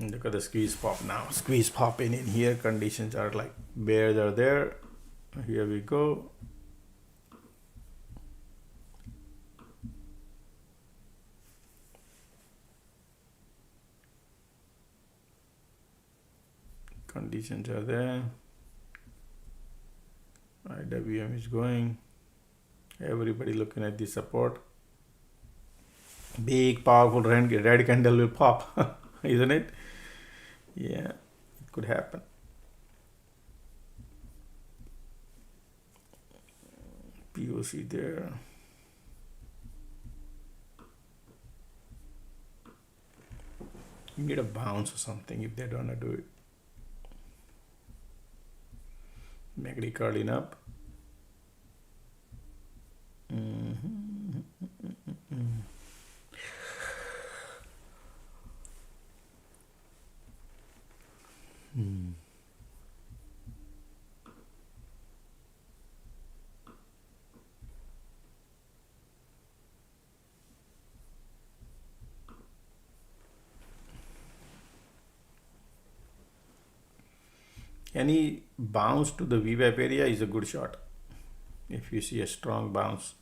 Look at the squeeze pop now. Squeeze popping in here. Conditions are like bears are there. Here we go. Conditions are there. IWM is going. Everybody looking at the support. Big powerful red candle will pop, isn't it? Yeah, it could happen. POC there. You need a bounce or something if they don't want to do it. MACD curling up. Any bounce to the VWAP area is a good shot. If you see a strong bounce,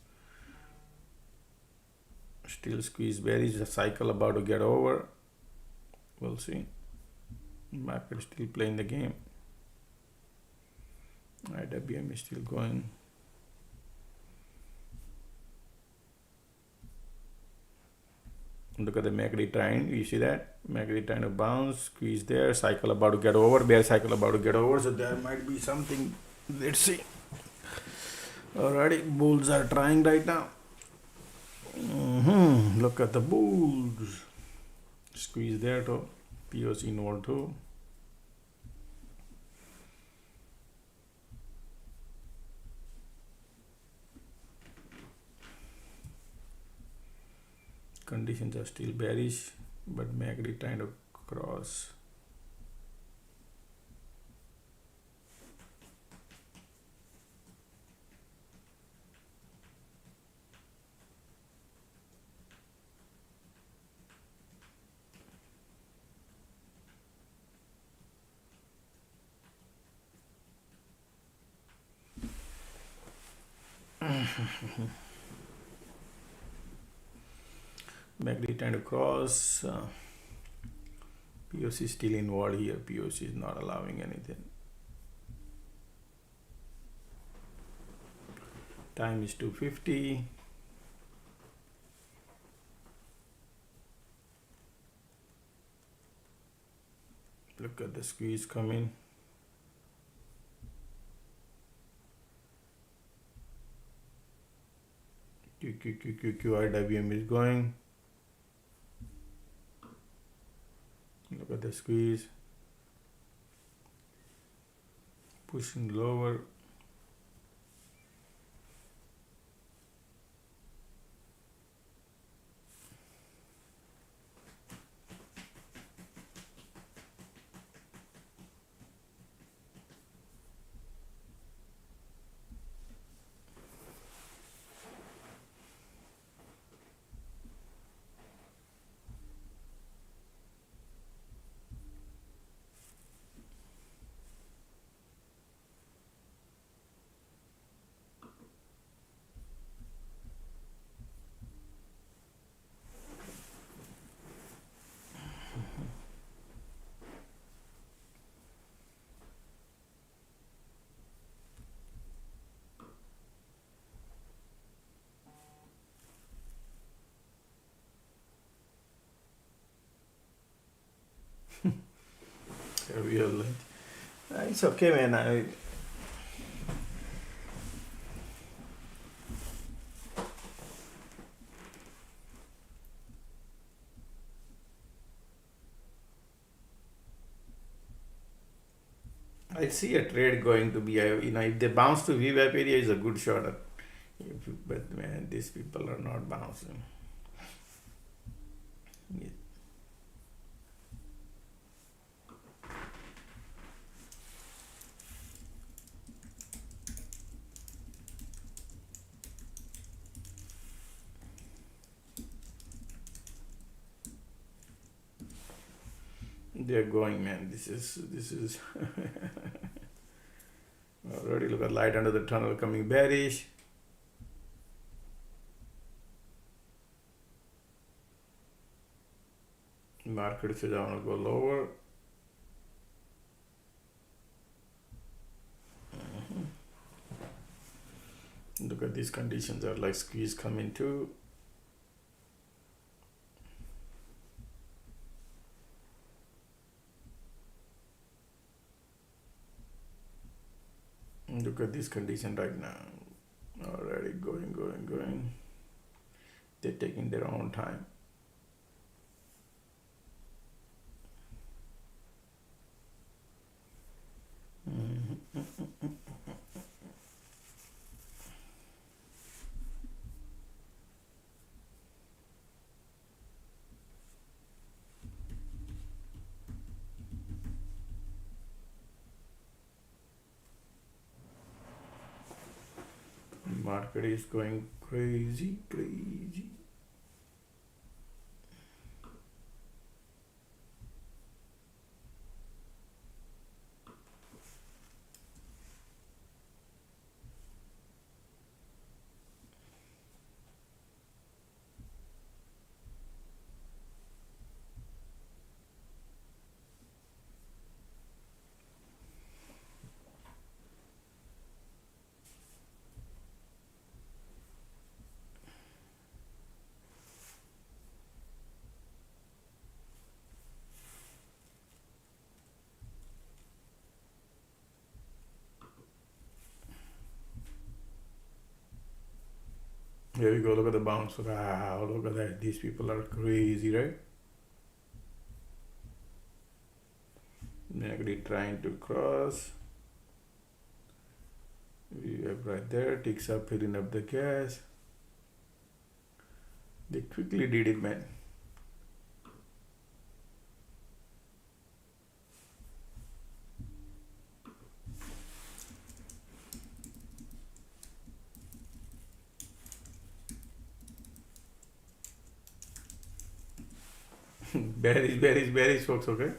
still squeeze bearish, the cycle about to get over. We'll see. Market still playing the game. IWM is still going. Look at the MACD trend. You see that? MACD trying to bounce, squeeze there, cycle about to get over, bear cycle about to get over. So there might be something. Let's see. Alrighty, bulls are trying right now. Look at the bulls. Squeeze there to POC involved too. Conditions are still bearish, but MACD trying to cross. MACD trying to cross. POC still involved here. POC is not allowing anything. Time is 2:50. Look at the squeeze coming. IWM is going. Look at the squeeze. Pushing lower. Real. It's okay, man. I see a trade going to be, if they bounce to VWAP area is a good shot. But man, these people are not bouncing. Yeah. They're going, man. This is already look at light under the tunnel coming bearish. Market says I want to go lower. Look at these conditions are like squeeze coming too. Look at this condition right now. Already going. They're taking their own time. Market is going crazy. Here we go, look at the bounce. Wow, look at that. These people are crazy, right? Negative trying to cross. We have right there, ticks up, filling up the gas. They quickly did it, man. Bearish, folks, okay?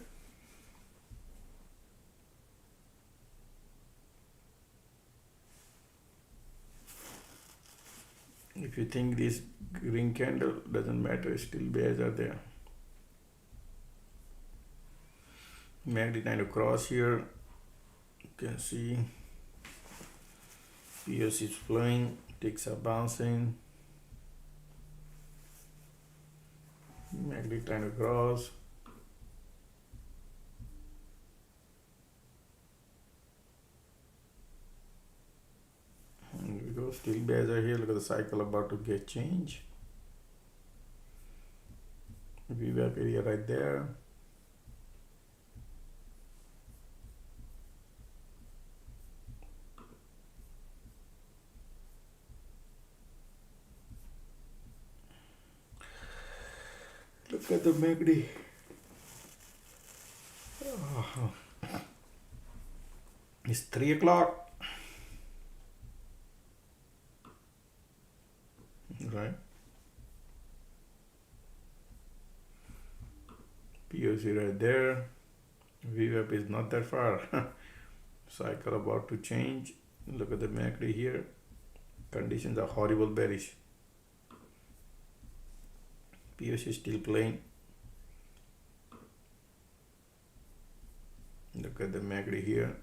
If you think this green candle doesn't matter, still bears are there. MACD trying to cross here. You can see PS is flowing, ticks are bouncing. MACD trying to cross. Here we go, still bears are here. Look at the cycle about to get changed. VWAP area right there. Look at the MACD. Oh. It's 3 o'clock. Right. POC right there. VWAP is not that far. Cycle about to change. Look at the MACD here. Conditions are horrible bearish. POC is still playing. Look at the MACD here.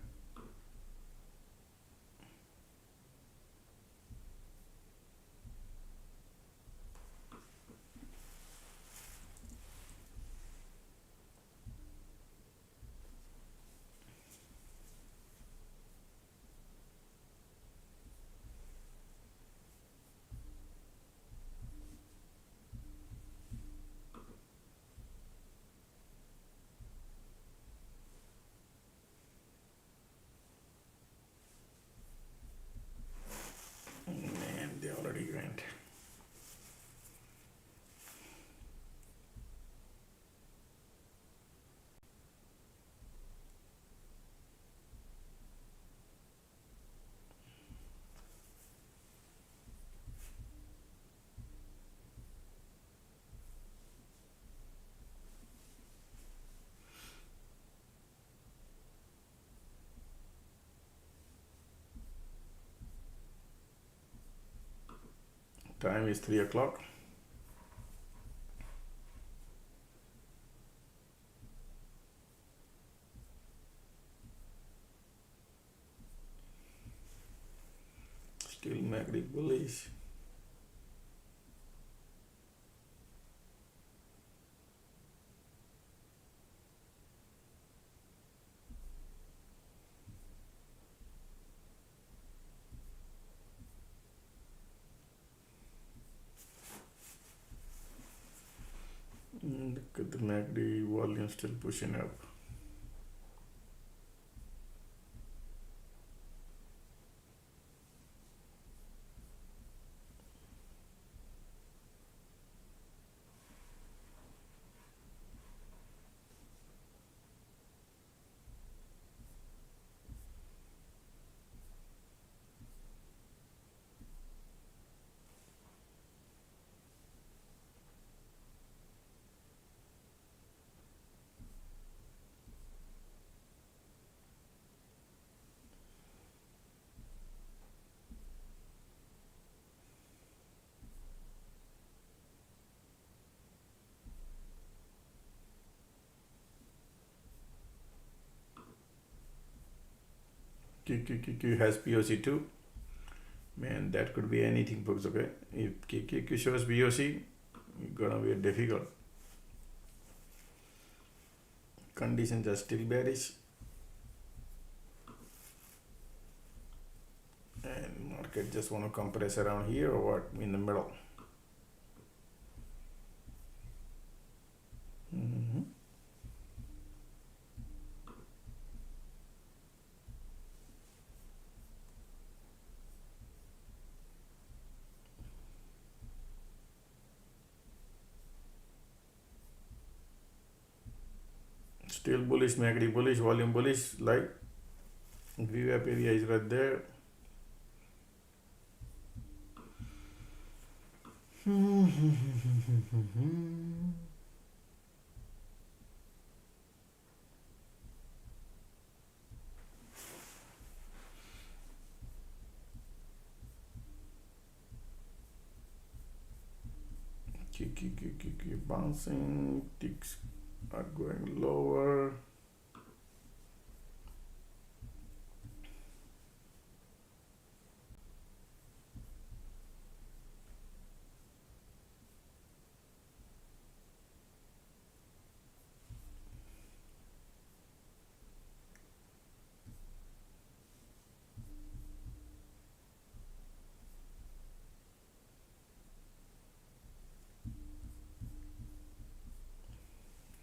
Man, they already went. Time is 3 o'clock. Still MACD bullish. MACD volume still pushing up. QQQQ has POC too. Man, that could be anything, folks. Okay, if QQQ shows POC, it's gonna be difficult. Conditions are still bearish, and market just want to compress around here or what, in the middle. Still bullish, MACD bullish, volume bullish, like VWAP area is right there. Keep bouncing, ticks are going lower.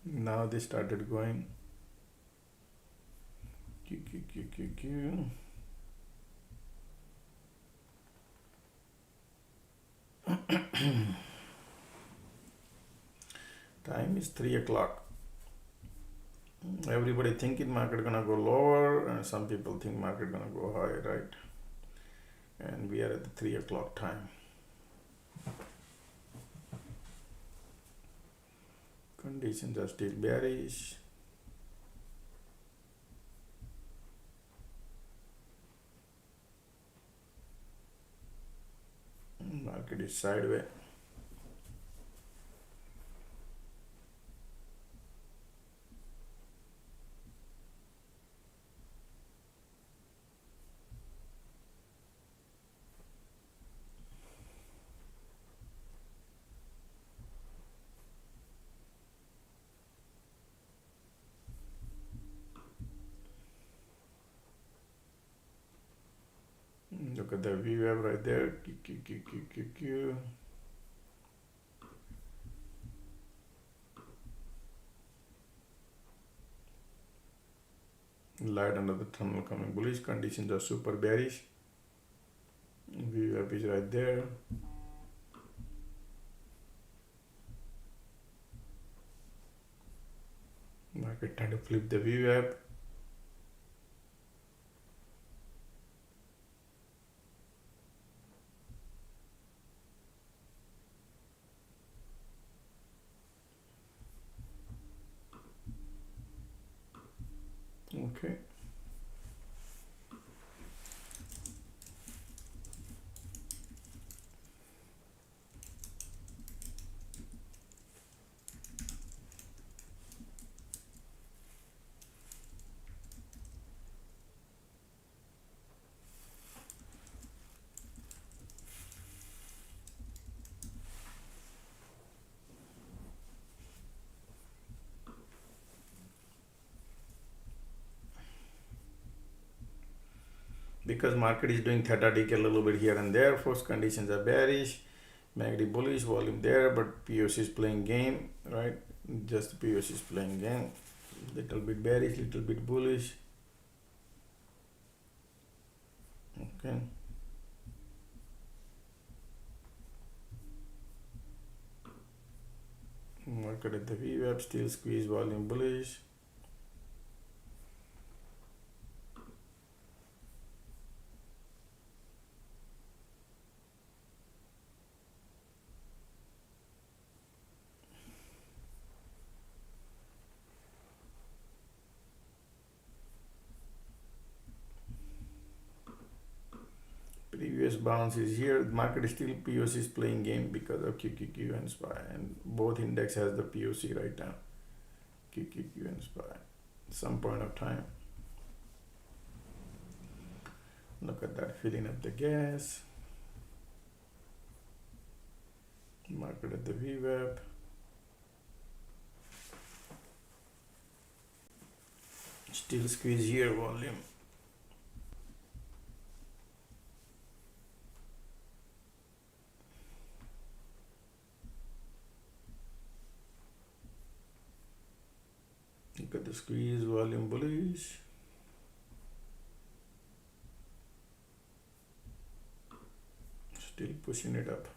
Now they started going Q. Time is 3 o'clock. Everybody thinking market gonna go lower, and some people think market gonna go high, right? And we are at the 3 o'clock time. Conditions are still bearish. Market is sideways. Look at the VWAP right there. Q. Light under the tunnel coming bullish. Conditions are super bearish. VWAP is right there. Market trying to flip the VWAP. Okay. Because market is doing theta decay a little bit here and there, force conditions are bearish, MACD bullish, volume there, but POC is playing game, right? Just POC is playing game. Little bit bearish, little bit bullish. Okay. Market at the VWAP still squeeze volume bullish. Previous bounce is here. The market is still POC is playing game because of QQQ and SPY, and both index has the POC right now. QQQ and SPY. Some point of time. Look at that, filling up the gas. Market at the VWAP. Still squeeze here volume. Look at the squeeze volume bullish. Still pushing it up.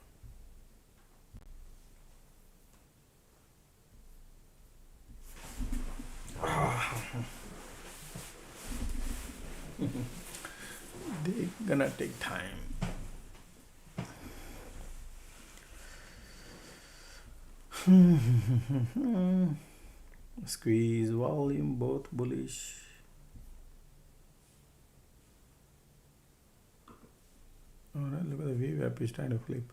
They're gonna take time. Squeeze volume, both bullish. Alright, look at the VWAP is trying to flip.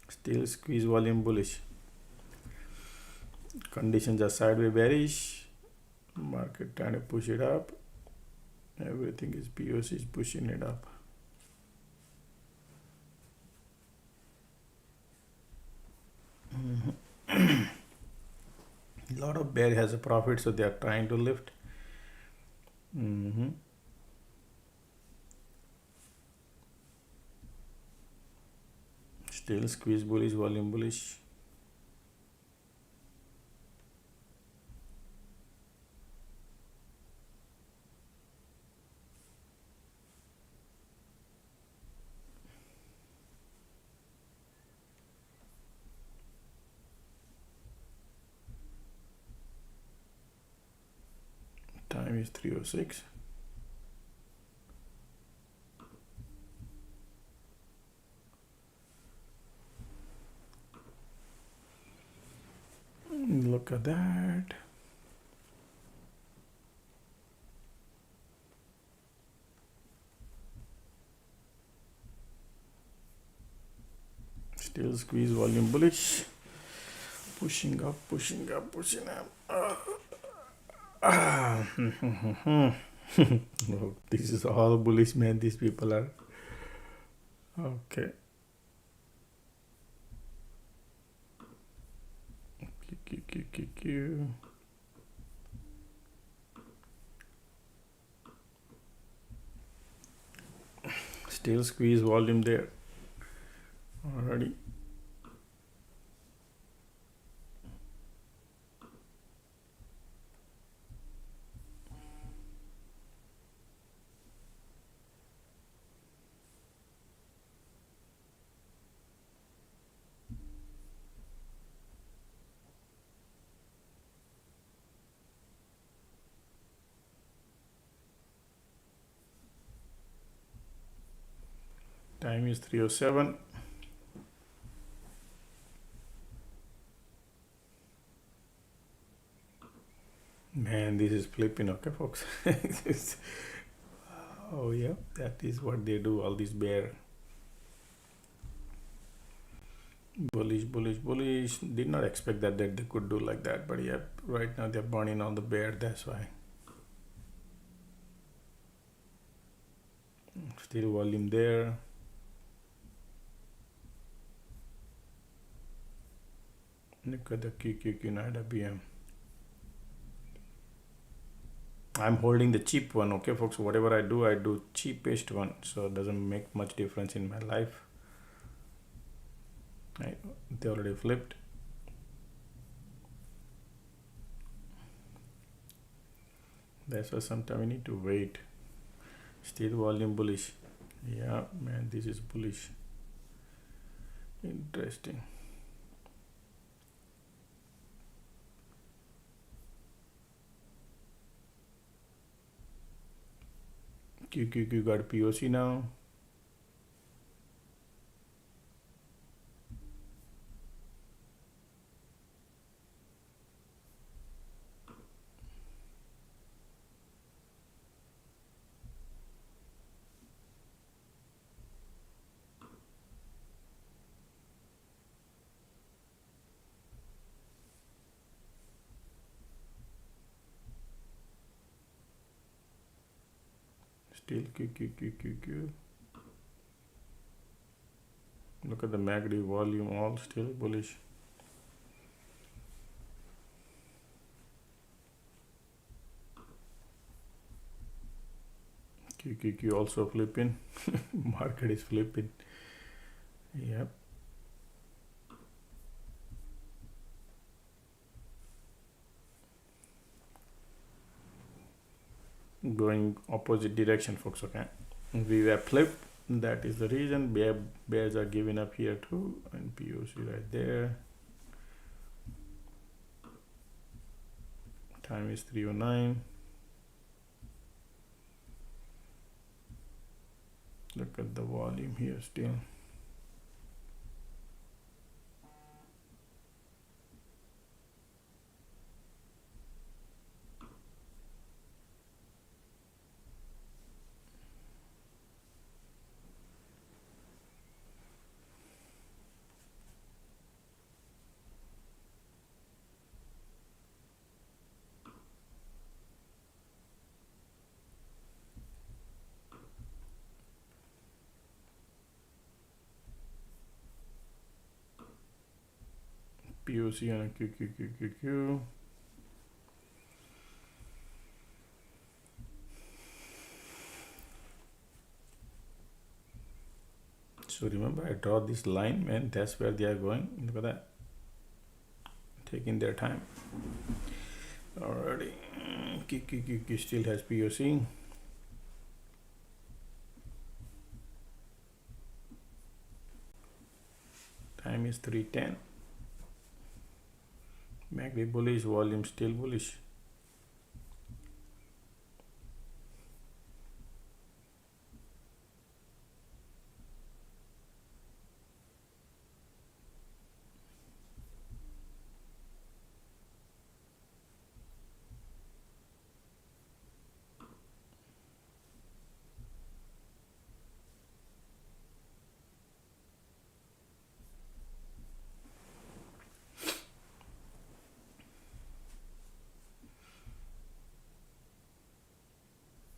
Still squeeze volume bullish. Conditions are sideways bearish. Market trying to push it up. Everything is POC is pushing it up. A lot of bear has a profit, so they are trying to lift. Still squeeze bullish, volume bullish. Time is 3:06. Look at that. Still squeeze volume bullish. Pushing up, pushing up, pushing up. Oh, this is all bullish, man. These people are. Okay. Still squeeze volume there. Already. Time is 3:07. Man, this is flipping, okay, folks. Oh yeah, that is what they do. All these bear. Bullish, bullish, bullish. Did not expect that they could do like that, but yeah, right now they're burning on the bear. That's why. Still volume there. Look at the QQQ night PM. I'm holding the cheap one. Okay, folks, whatever I do cheapest one, so it doesn't make much difference in my life. Right, they already flipped. That's why sometimes we need to wait. Still volume bullish. Yeah, man, this is bullish. Interesting. QQQ got POC now. Still QQQQQ. Look at the MACD volume, all still bullish. QQQ also flipping. Market is flipping. Yep. Going opposite direction, folks. Okay, we were flipped. That is the reason bears are giving up here too, and POC right there. Time is 3:09. Look at the volume here still. POC on a QQQQQ. So remember, I draw this line, man. That's where they are going. Look at that. Taking their time. Alrighty. QQQQ still has POC. Time is 3:10. MACD bullish, volume still bullish.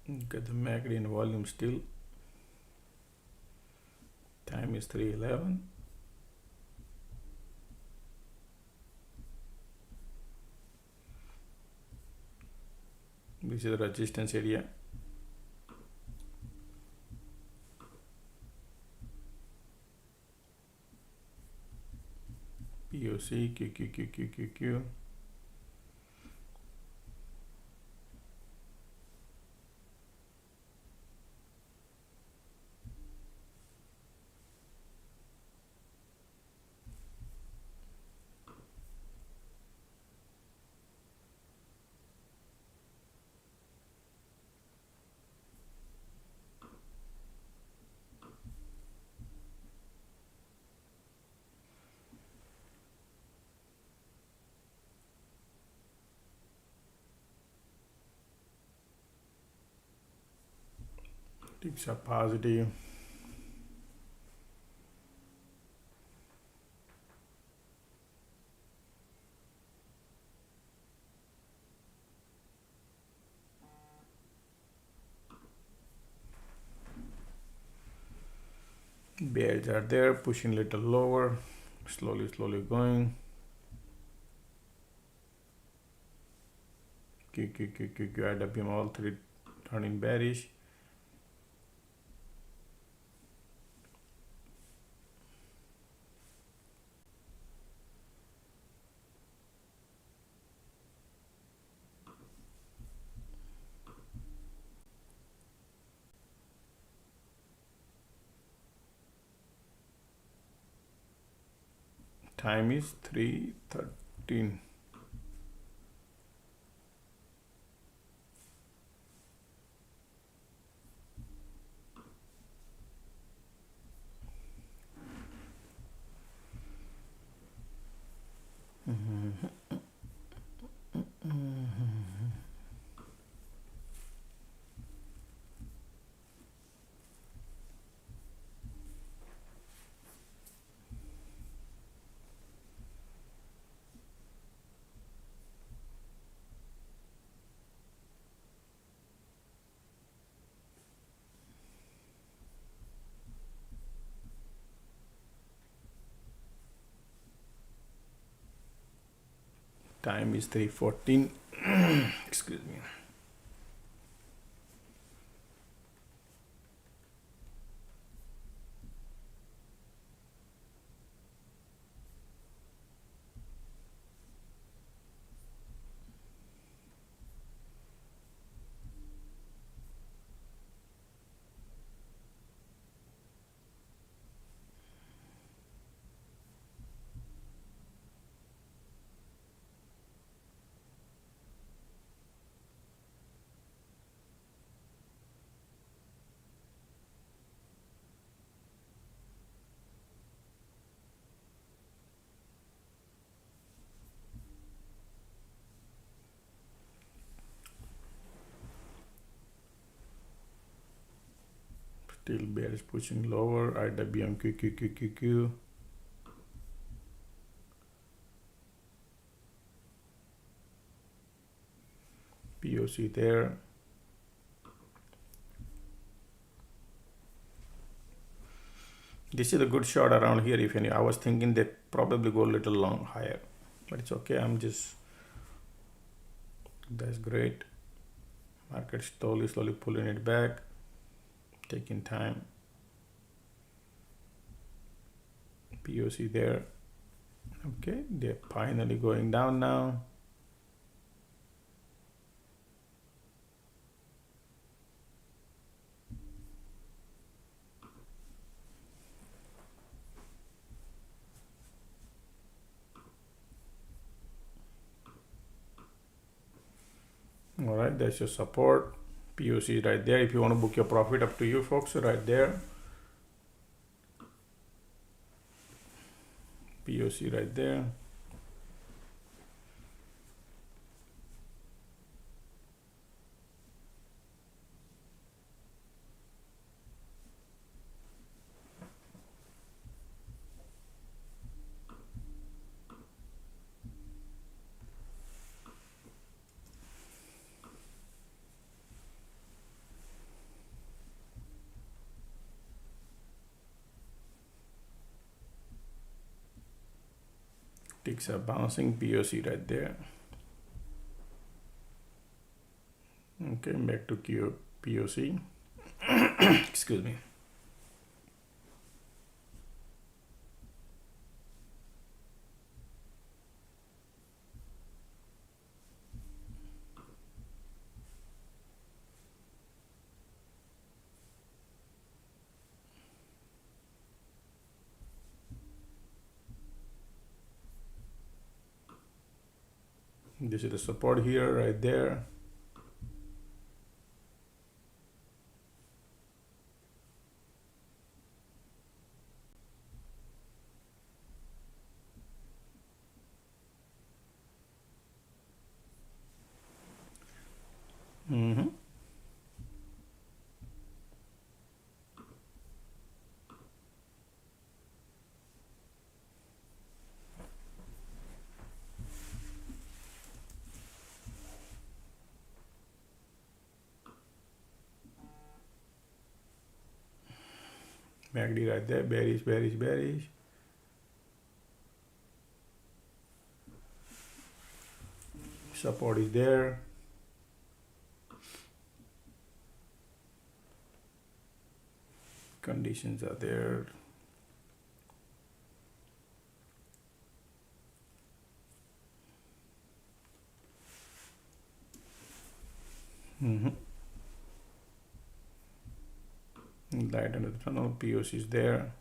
Look at the MACD and volume still. Time is 3:11. This is the resistance area. POC, QQQQQQ. Ticks are positive. Bears are there, pushing a little lower, slowly going. IWM, all three turning bearish. Time is 3:13. Time is 3:14. Excuse me. Still bear is pushing lower. IWM QQQQQ. POC there. This is a good shot around here. If any, I was thinking they probably go a little long higher, but it's okay. That's great. Market slowly pulling it back, taking time. POC there. Okay, they're finally going down now. All right, that's your support. POC right there. If you want to book your profit, up to you folks, right there. POC right there. Ticks are bouncing. POC right there. Okay, back to POC. Excuse me. This is the support here, right there. MACD right there, bearish. Support is there. conditions are there. Light under the tunnel, POC is there.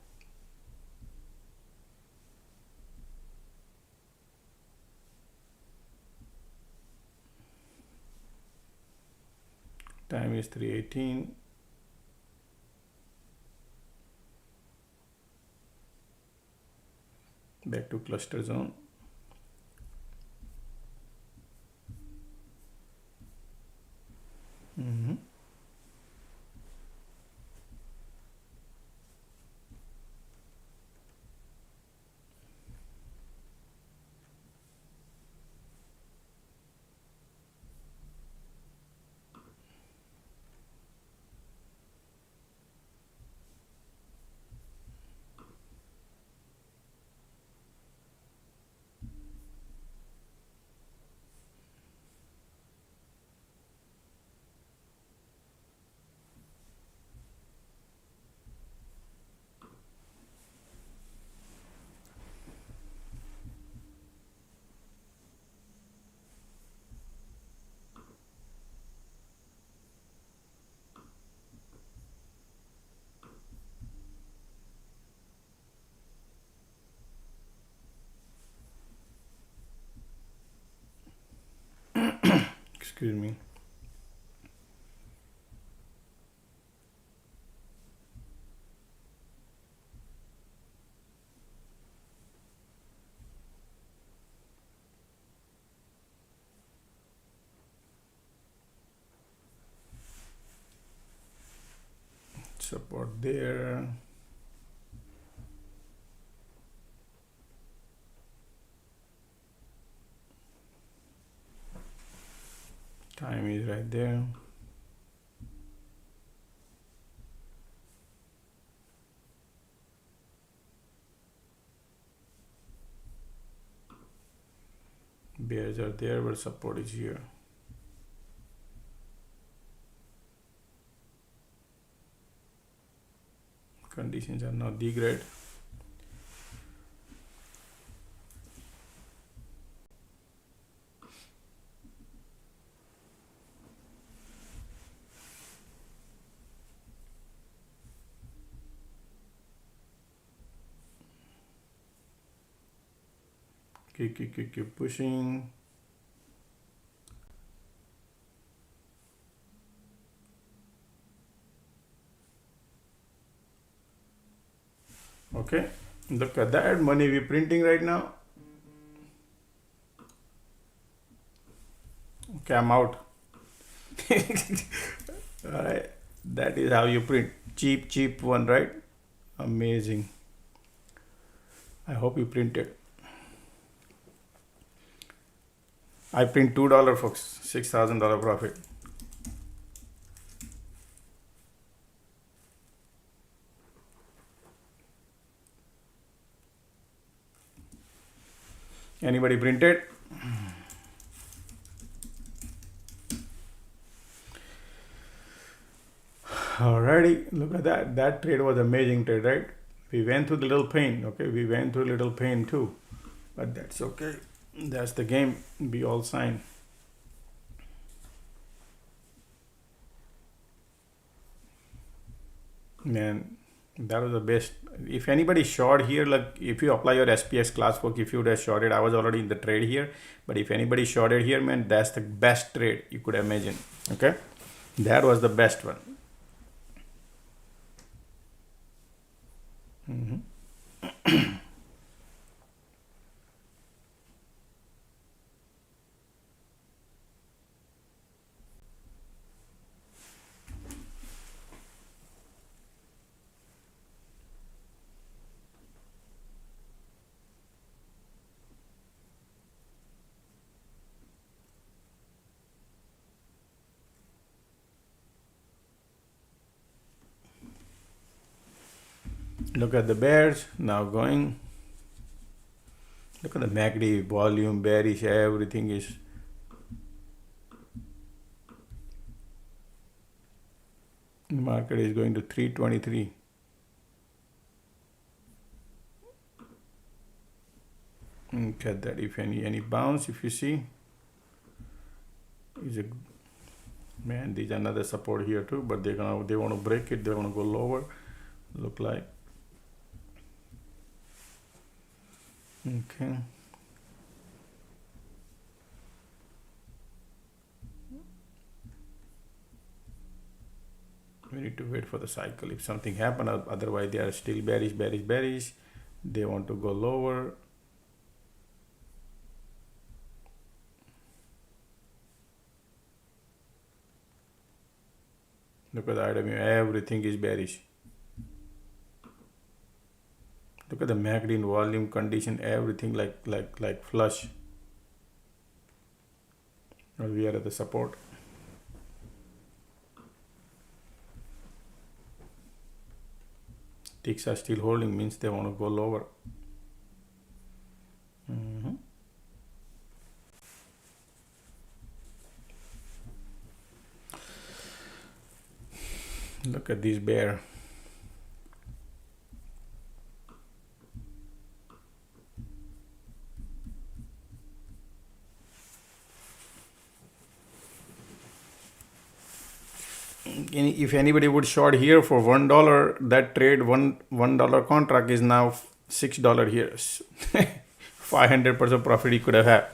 Time is 3:18. Back to cluster zone. Excuse me. Support there. Time is right there. Bears are there, but support is here. Conditions are now degrade. Keep pushing. Okay, look at that money we're printing right now. Okay, I'm out. All right, that is how you print. Cheap one, right? Amazing. I hope you printed. I print $2, folks. $6,000 profit. Anybody printed? Alrighty, look at that. That trade was amazing trade, right? We went through the little pain. Okay, we went through a little pain too, but that's okay. That's the game. We all sign. Man, that was the best. If anybody short here, like if you apply your SPX class work, if you would have shorted, I was already in the trade here. But if anybody shorted here, man, that's the best trade you could imagine. Okay, that was the best one. Look at the bears now going. Look at the MACD volume, bearish, everything is. The market is going to 323. Look at that. If any bounce, if you see, is a man. There's another support here too, but they want to break it. They want to go lower. Look like. Okay. We need to wait for the cycle. If something happens, otherwise they are still bearish. They want to go lower. Look at the IW, everything is bearish. Look at the MACD in volume condition, everything like flush. Well, we are at the support. Ticks are still holding, means they want to go lower. Look at this bear. If anybody would short here for $1, that trade $1 contract is now $6 here. 500% profit he could have had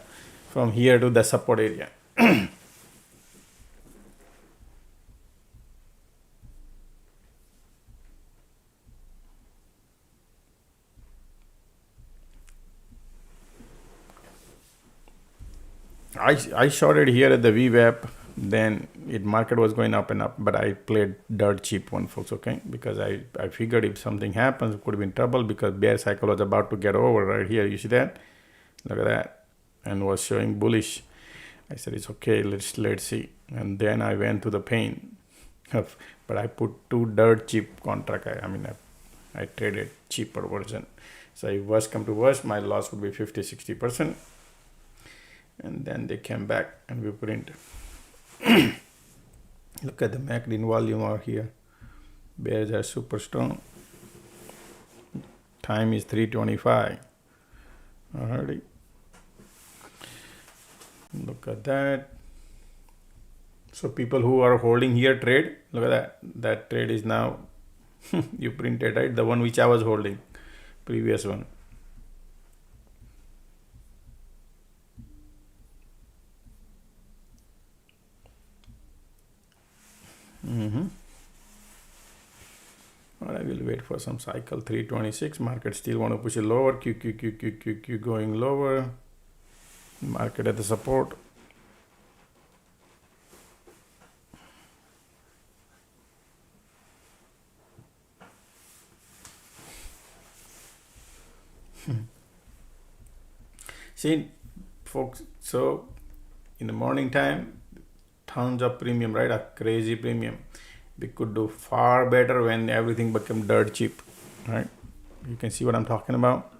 from here to the support area. I shorted here at the VWAP. Then market was going up and up, but I played dirt cheap one, folks. Okay, because I figured if something happens, it could be in trouble because bear cycle was about to get over right here. You see that? Look at that, and was showing bullish. I said it's okay. Let's see. And then I went to the pain, but I put two dirt cheap contract. I traded cheaper version. So if worst come to worst, my loss would be 50-60%. And then they came back and we print. Look at the MACD in volume out here. Bears are super strong. Time is 3:25. Alrighty. Look at that. So people who are holding here trade. Look at that. That trade is now you printed, right? The one which I was holding, previous one. All right, we'll wait for some cycle. 326. Market still want to push it lower. Q going lower. Market at the support. See, folks, so in the morning time, tons of premium, right? A crazy premium. We could do far better when everything become dirt cheap, right? You can see what I'm talking about.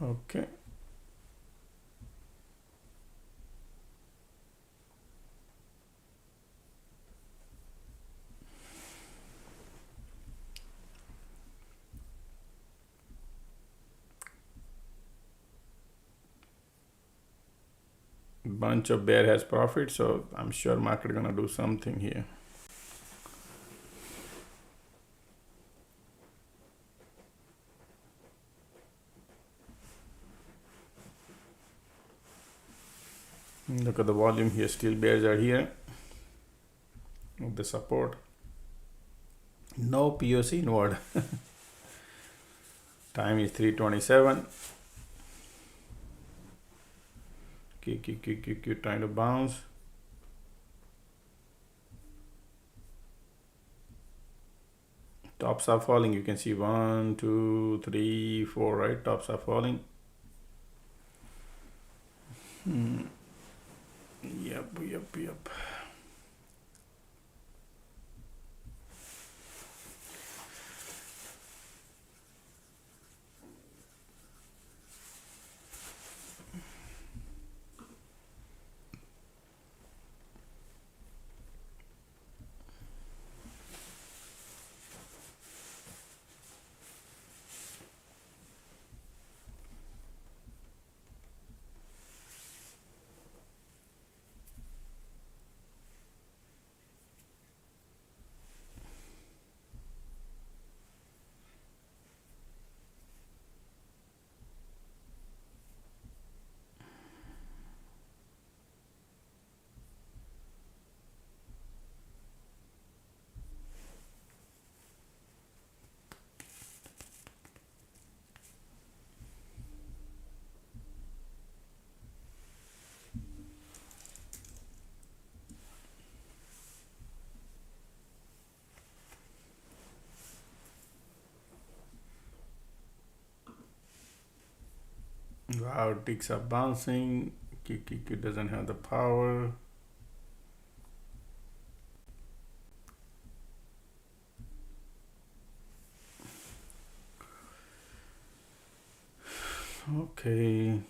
Okay. Bunch of bear has profit, so I'm sure market gonna do something here. Look at the volume here, still bears are here with the support. No POC inward. Time is 3:27. Q trying to bounce. Tops are falling. You can see 1, 2, 3, 4, right? Tops are falling. Yep. Wow, ticks are bouncing. Kiki doesn't have the power. Okay.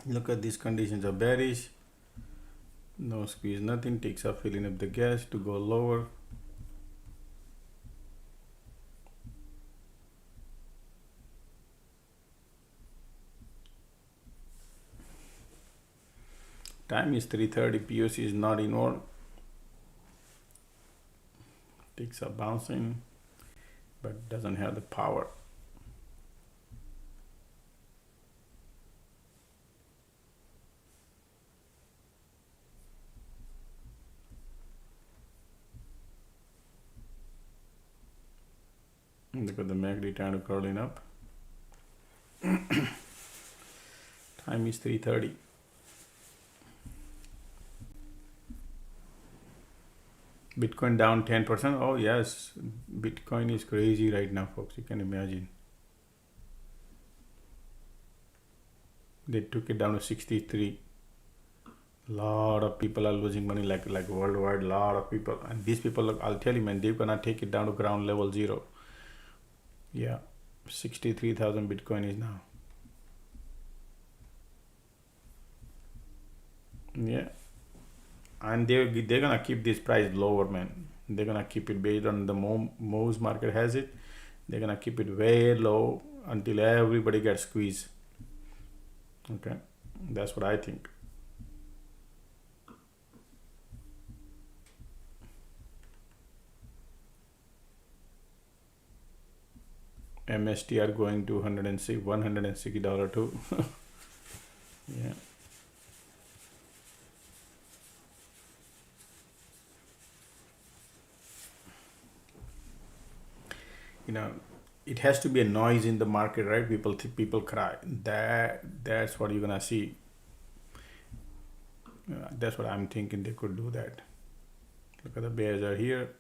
Look at these conditions are bearish. No squeeze, nothing. Ticks are filling up the gas to go lower. Time is 3:30. POC is not involved. Ticks are bouncing, but doesn't have the power. Look at the MACD trying to curling up. Time is 3:30. Bitcoin down 10%. Oh yes, Bitcoin is crazy right now, folks. You can imagine. They took it down to 63. Lot of people are losing money, like worldwide. Lot of people, and these people, look, I'll tell you, man, they're gonna take it down to ground level zero. Yeah, 63,000 Bitcoin is now. Yeah, and they're gonna keep this price lower, man. They're gonna keep it based on the most market has it. They're gonna keep it way low until everybody gets squeezed. Okay, that's what I think. MST are going to $160 too. Yeah. You know, it has to be a noise in the market, right? People cry. That's what you're gonna see. That's what I'm thinking. They could do that. Look at the bears are here.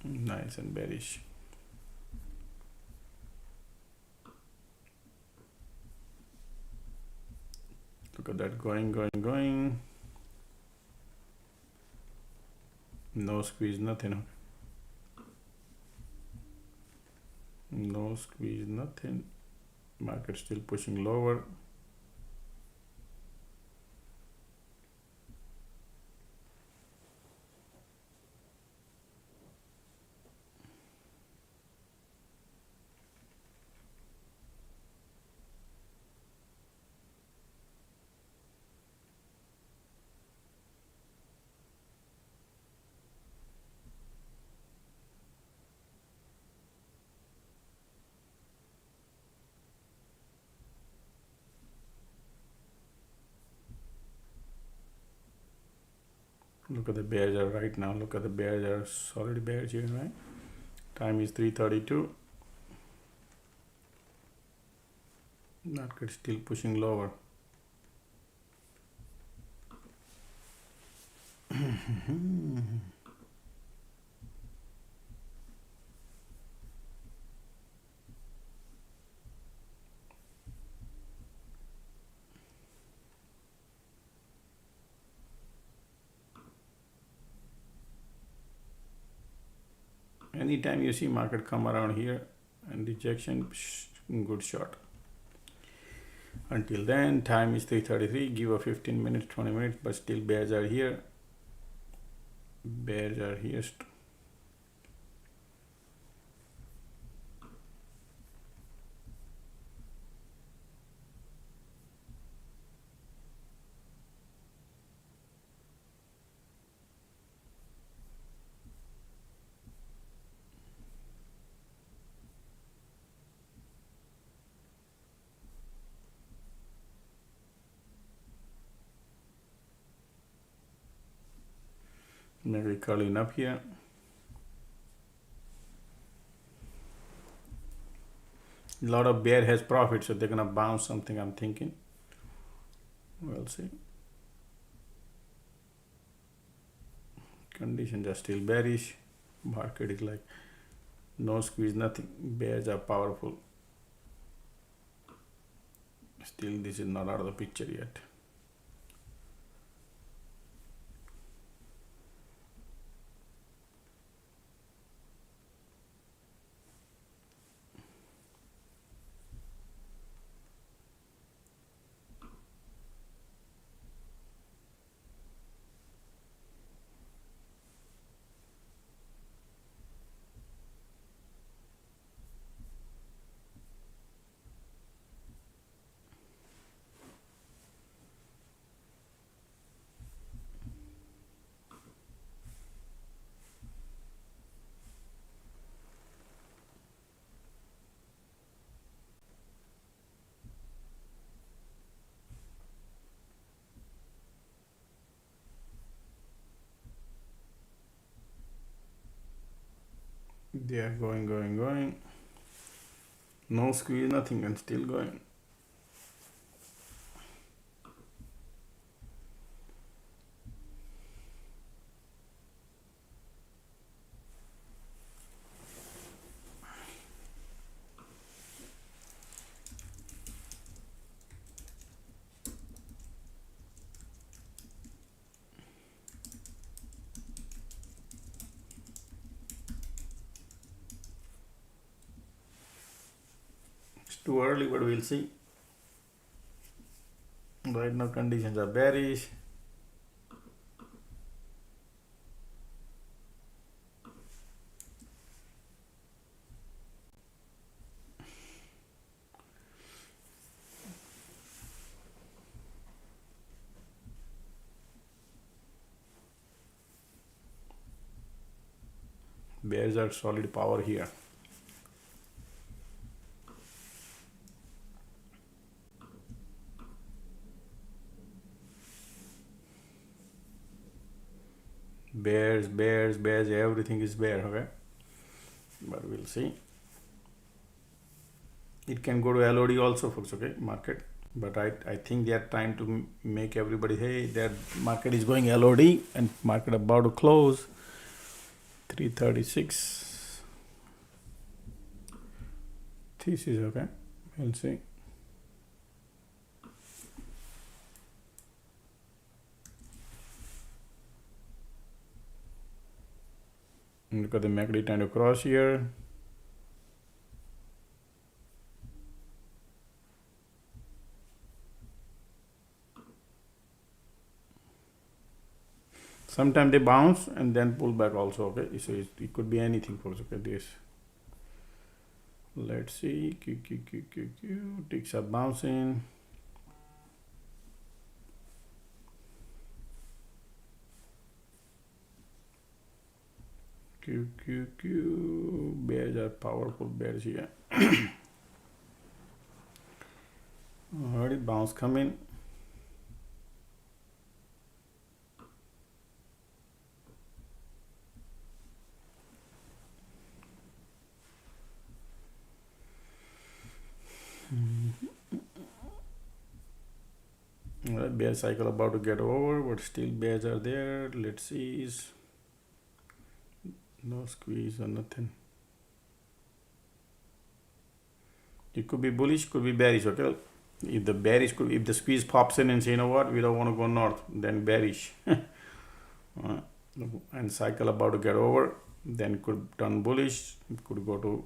Nice and bearish. Look at that, going. No squeeze, nothing. No squeeze, nothing. Market still pushing lower. Look at the bears are right now. Look at the bears are solid bears here, right? Time is 3:32. Market still pushing lower. Anytime you see market come around here and rejection, good shot. Until then, time is 3:33. Give a 15 minutes, 20 minutes, but still bears are here. Bears are here. Maybe curling up here. A lot of bear has profit, so they're gonna bounce something, I'm thinking. We'll see. Conditions are still bearish. Market is like no squeeze, nothing. Bears are powerful. Still, this is not out of the picture yet. They are going. No squeeze, nothing, and still going. It's too early, but we'll see. Right now, conditions are bearish. Bears are solid power here. Bears, everything is bear, okay? But we'll see. It can go to LOD also, folks, okay? Market. But I think they are trying to make everybody, hey, that market is going LOD and market about to close. 336. This is okay. We'll see. Look at the MACD trying to cross here. Sometimes they bounce and then pull back also, okay? So it could be anything, folks, okay? This. Let's see. Ticks are bouncing. Bears are powerful bears here. Already bounce coming. Alright, bear cycle about to get over, but still bears are there. Let's see. No squeeze or nothing. It could be bullish, could be bearish, okay? If the bearish could, if the squeeze pops in and say, you know what, we don't want to go north, then bearish. And cycle about to get over, then could turn bullish, it could go to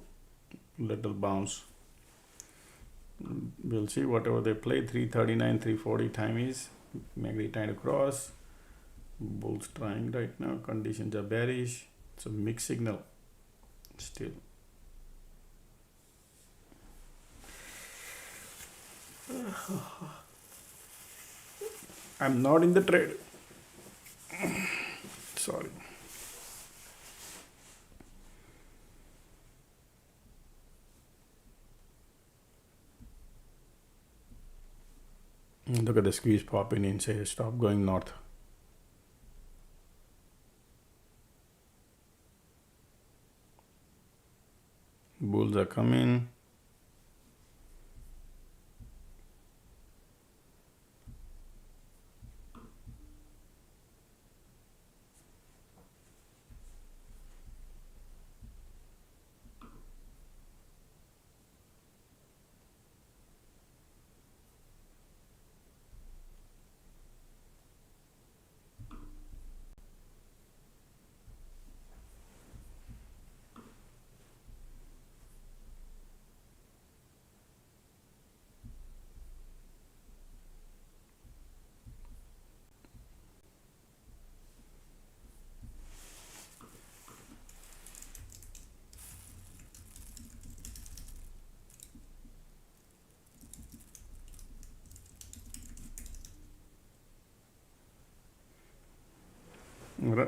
little bounce. We'll see whatever they play. 339, 340 time is. MACD trying to cross. Bulls trying right now. Conditions are bearish. It's a mixed signal still. I'm not in the trade. Sorry. Look at the squeeze popping in, say stop going north. Bulls are coming.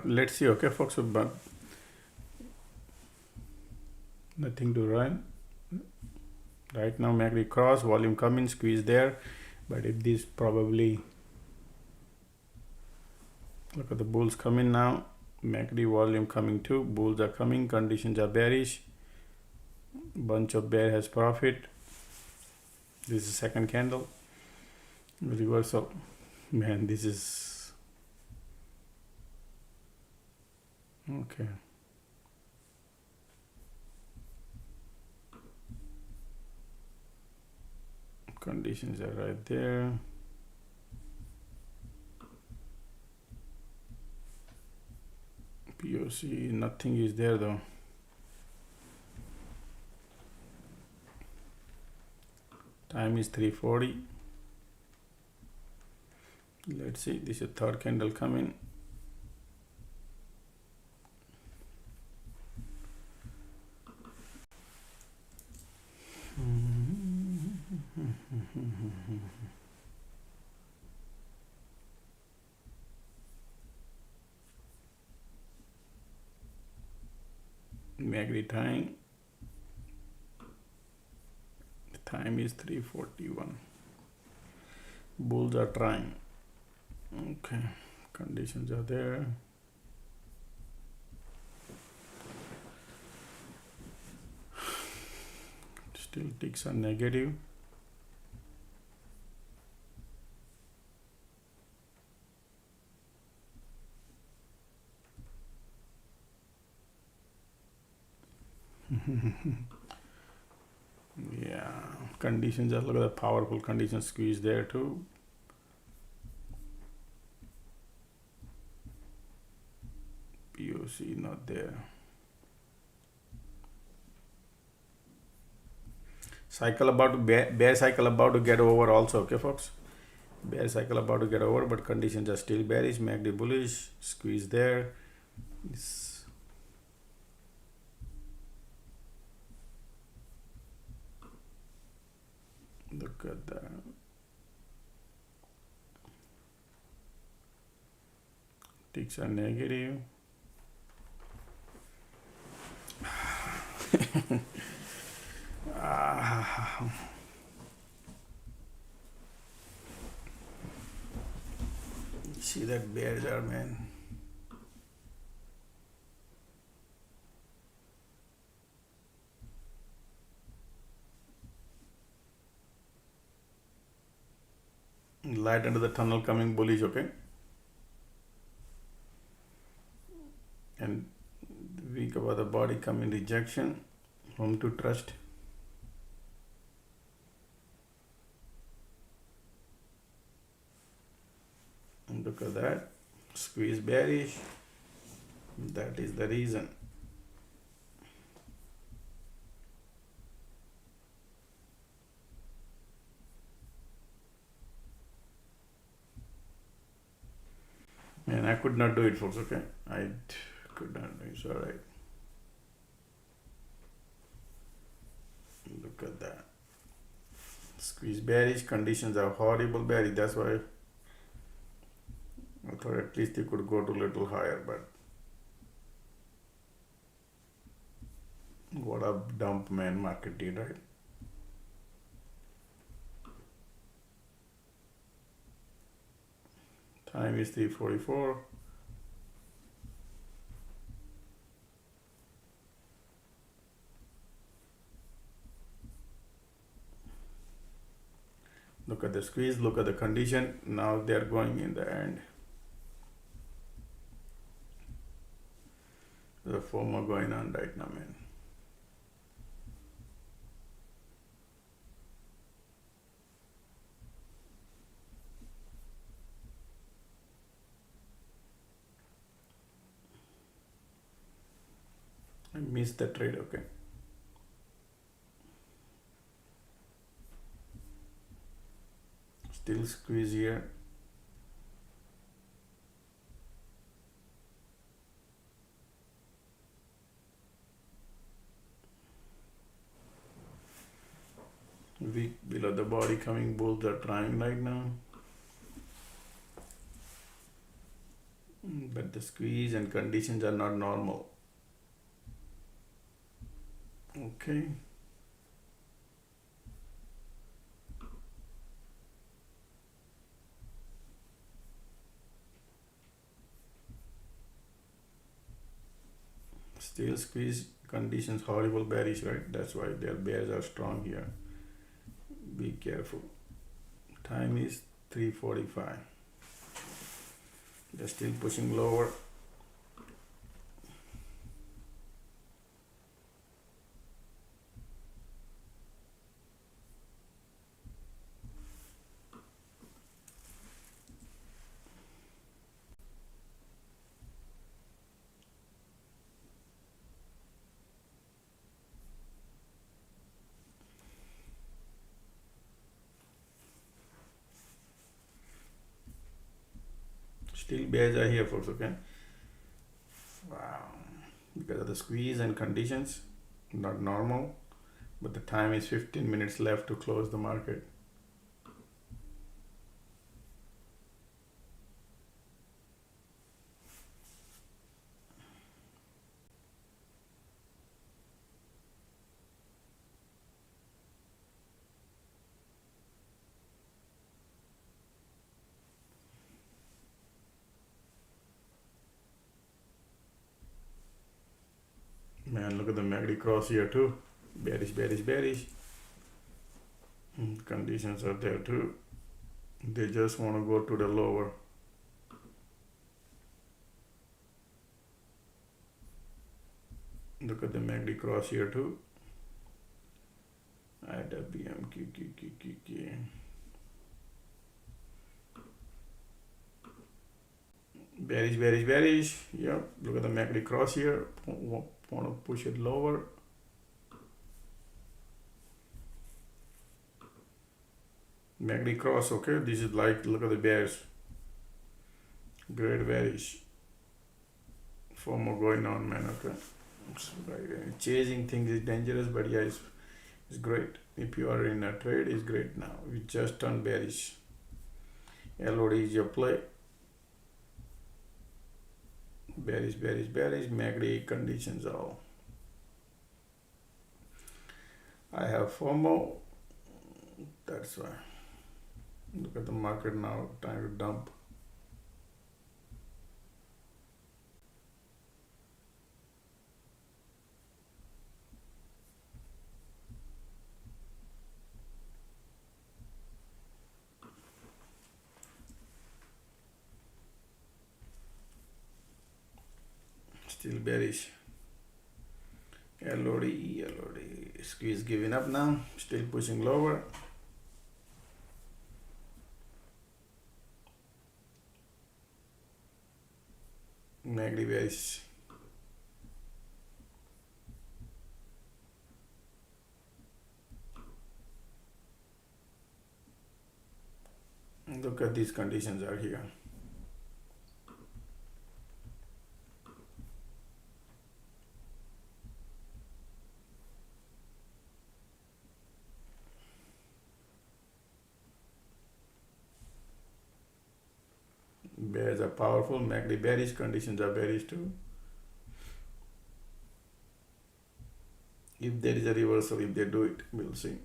let's see, okay, folks. But nothing to run right now. MACD cross, volume coming, squeeze there. But if this probably, look at the bulls coming now. MACD volume coming too. Bulls are coming. Conditions are bearish. Bunch of bear has profit. This is second candle. Reversal. Man, this is okay. Conditions are right there. POC, nothing is there though. Time is 3:40. Let's see, this is third candle coming. MACD time. The time is 3:41. Bulls are trying. Okay, conditions are there. Still ticks are negative. Yeah, conditions are, look at the powerful condition squeeze there too. POC not there. Cycle about to bear cycle about to get over also, okay folks. Bear cycle about to get over, but conditions are still bearish. MACD bullish, squeeze there. Look at that. Ticks are negative. See that bears are, man. Light under the tunnel coming bullish, okay. And weak about the body coming rejection. Home to trust. And look at that. Squeeze bearish. That is the reason. Man, I could not do it, folks, okay. I could not do it. It's all right. Look at that. Squeeze bearish. Conditions are horrible bearish. That's why I thought at least you could go to a little higher, but what a dump, man, market did, right? Time is 3:44. Look at the squeeze, look at the condition. Now they are going in the end. The FOMO going on right now, man. I missed the trade, okay. Still squeeze here. Weak below the body coming, bulls are trying right now. but the squeeze and conditions are not normal. Okay. Still squeeze conditions horrible bearish, right? That's why their bears are strong here. Be careful. Time is 3:45. They're still pushing lower. Still bears are here, folks, okay? Wow. Because of the squeeze and conditions, not normal. But the time is 15 minutes left to close the market. Man, look at the MACD cross here too. Bearish, bearish, bearish. Conditions are there too. They just want to go to the lower. Look at the MACD cross here too. IWM, QQQQQ. Bearish, bearish, bearish. Yep. Look at the MACD cross here. Want to push it lower. MACD cross, okay. This is like, look at the bears. Great bearish. Four more going on, man. Okay. Chasing things is dangerous, but yeah, it's great. If you are in a trade, it's great now. We just turned bearish. LOD is your play. Bearish, bearish, bearish. MACD conditions all. I have FOMO. That's why. Look at the market now. Time to dump. Still bearish. LOD. Squeeze giving up now. Still pushing lower. MACD bearish. Look at these conditions are here. Bears are powerful. MACD bearish. Conditions are bearish too. If there is a reversal, if they do it, we'll see.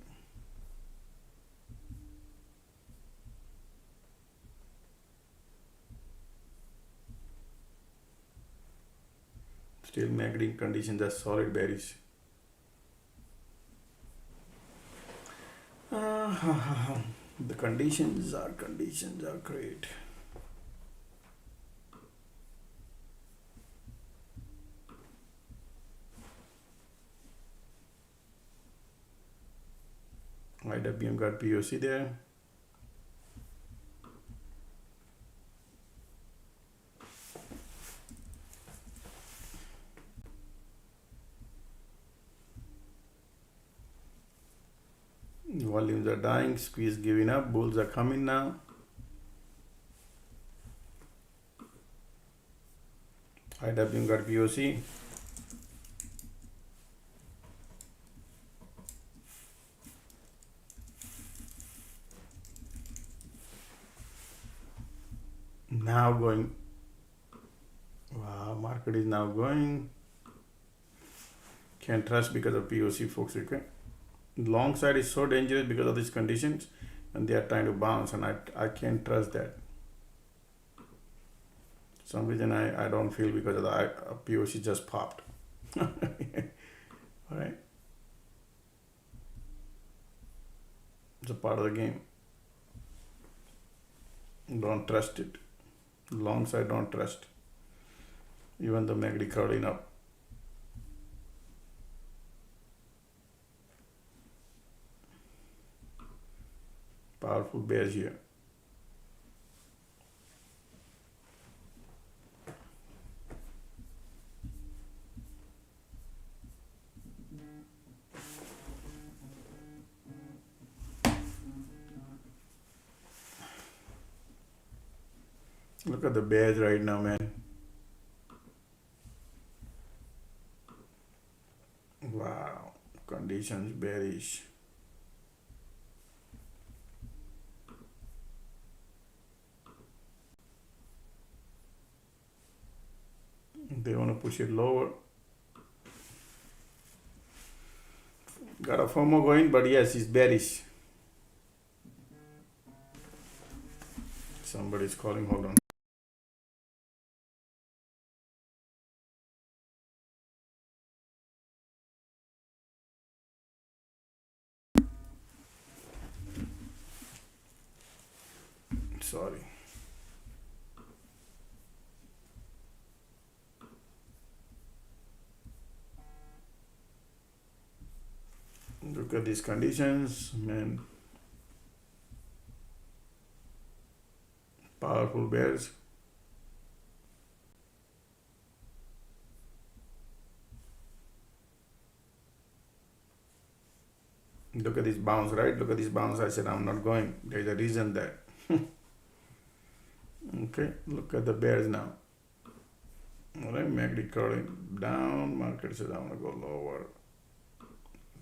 Still MACD conditions are solid bearish. The conditions are great. IWM got POC there. Volumes are dying, squeeze giving up, bulls are coming now. IWM got POC. Now going Market is now going. Can't trust because of POC, folks. Okay. Long side is so dangerous because of these conditions, and they are trying to bounce, and I can't trust that. Some reason I don't feel because of the POC just popped. All right. It's a part of the game. Don't trust it. Long side, don't trust. Even the MACD curling up. Powerful bears here. Look at the bears right now, man. Wow, conditions bearish. They want to push it lower. Got a FOMO going, but yes, it's bearish. Somebody's calling, hold on. Sorry. Look at these conditions, man. Powerful bears. Look at this bounce, right? Look at this bounce. I said I'm not going. There's a reason there. Okay, look at the bears now. All right, MACD curling down. Market says I'm gonna go lower.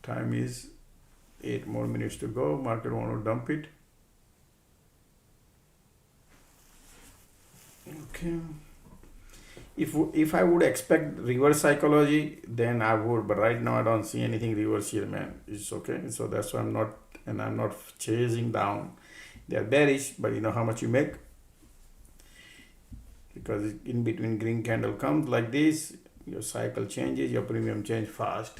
Time is 8 more minutes to go. Market want to dump it. Okay. If I would expect reverse psychology, then I would, but right now I don't see anything reverse here, man. It's okay. So that's why I'm not chasing down. They're bearish, but you know how much you make? Because in between green candle comes like this, your cycle changes, your premium change fast.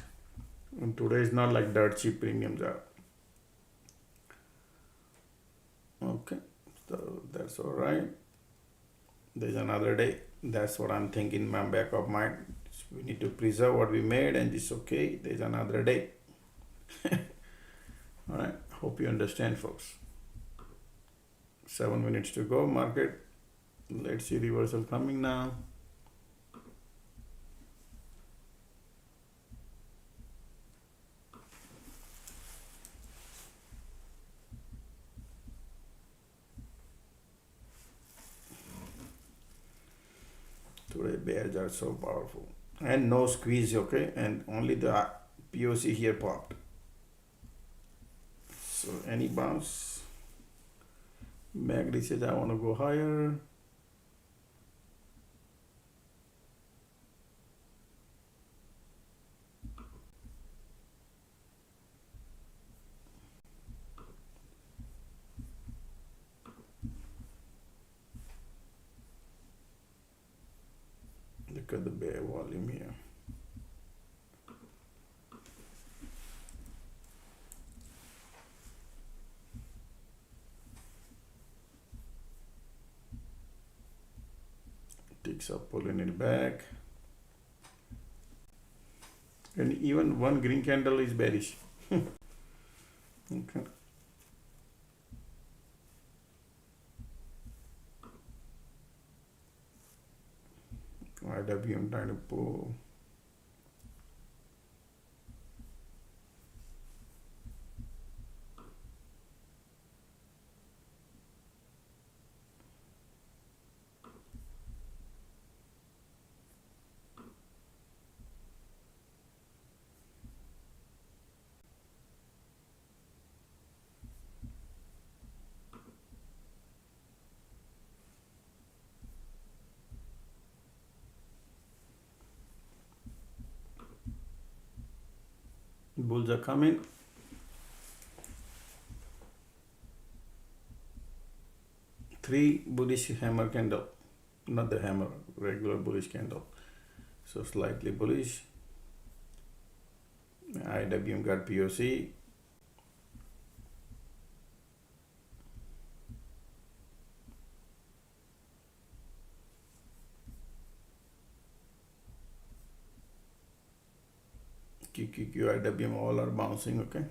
And today is not like dirt cheap premiums are. Okay, so that's all right. There's another day. That's what I'm thinking in my back of mind. We need to preserve what we made, and it's okay. There's another day. All right. Hope you understand, folks. 7 minutes to go, market. Let's see reversal coming now. Today bears are so powerful. And no squeeze, okay? And only the POC here popped. So any bounce. MACD says I want to go higher. Look at the bear volume here. Ticks up, pulling it back. And even one green candle is bearish. Okay. YW, I'm trying to pull. Bulls are coming. Three bullish hammer candle, not the hammer, regular bullish candle. So slightly bullish. IWM got POC. QQQ, IWM all are bouncing, okay.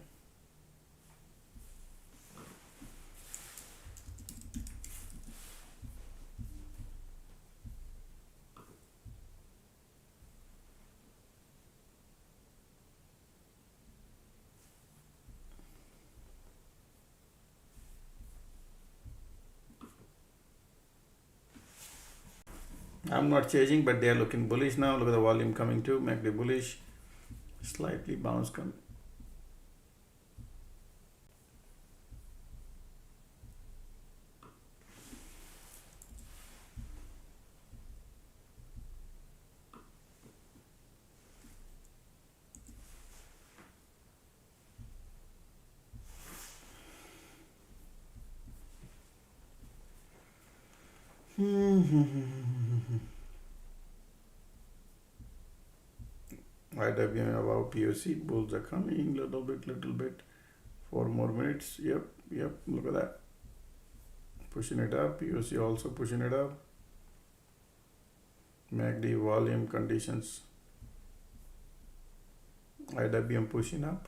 I'm not chasing, but they are looking bullish now. Look at the volume coming too, MACD bullish. Slightly bounce coming. IWM about POC, bulls are coming, little bit. 4 more minutes. Yep, look at that. Pushing it up, POC also pushing it up. MACD volume conditions. IWM pushing up.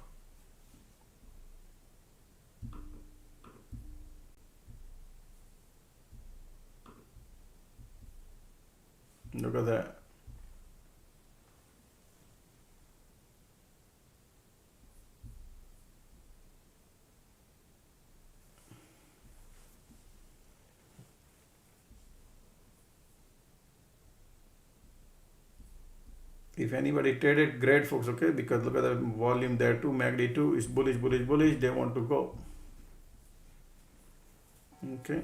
Look at that. If anybody traded, great folks, okay, because look at the volume there too. MACD 2 is bullish. They want to go. Okay,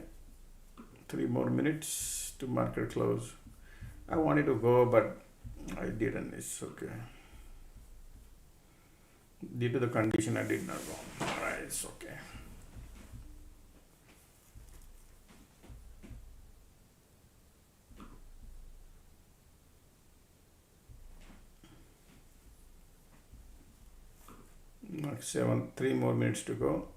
3 more minutes to market close. I wanted to go, but I didn't. It's okay. Due to the condition, I did not go. Alright, it's okay. Next 3 more minutes to go.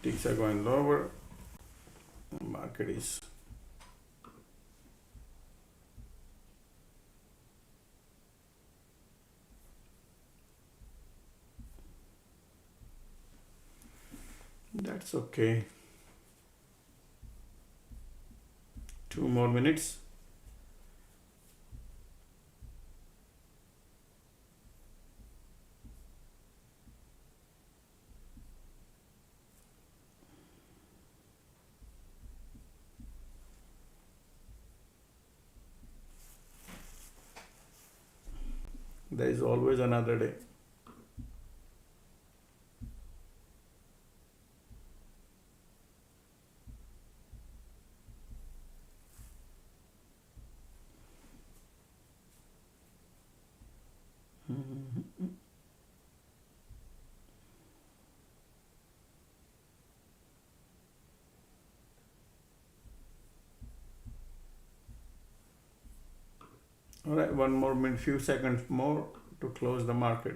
Ticks are going lower. Market is that's okay. 2 more minutes. There is always another day. All right, 1 more minute, few seconds more to close the market.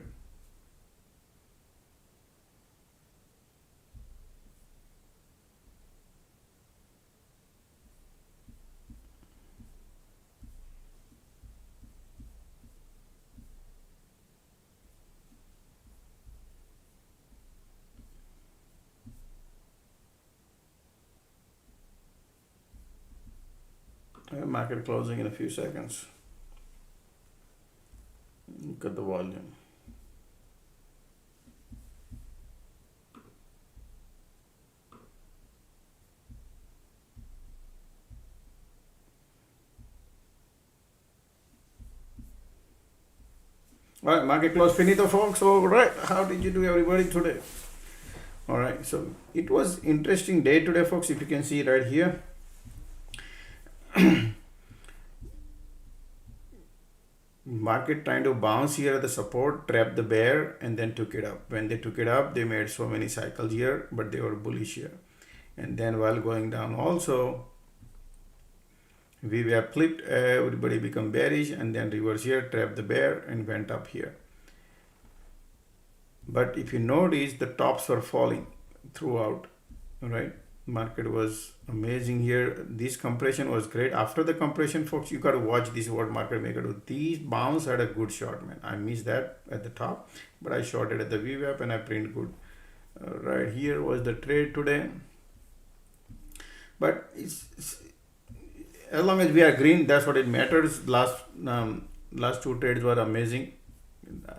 Market closing in a few seconds. Look at the volume. All right, market close finito, folks. All right, how did you do, everybody, today? All right, so it was interesting day today, folks. If you can see right here, market trying to bounce here at the support, trap the bear, and then took it up. When they took it up, they made so many cycles here, but they were bullish here. And then while going down also, we were flipped, everybody become bearish, and then reverse here, trap the bear, and went up here. But if you notice, the tops were falling throughout, right? Market was amazing here. This compression was great. After the compression, folks, you got to watch this what market maker do. These bounce had a good short, man. I missed that at the top, but I shorted at the VWAP and I print good. Right here was the trade today. But it's as long as we are green, that's what it matters. Last two trades were amazing. I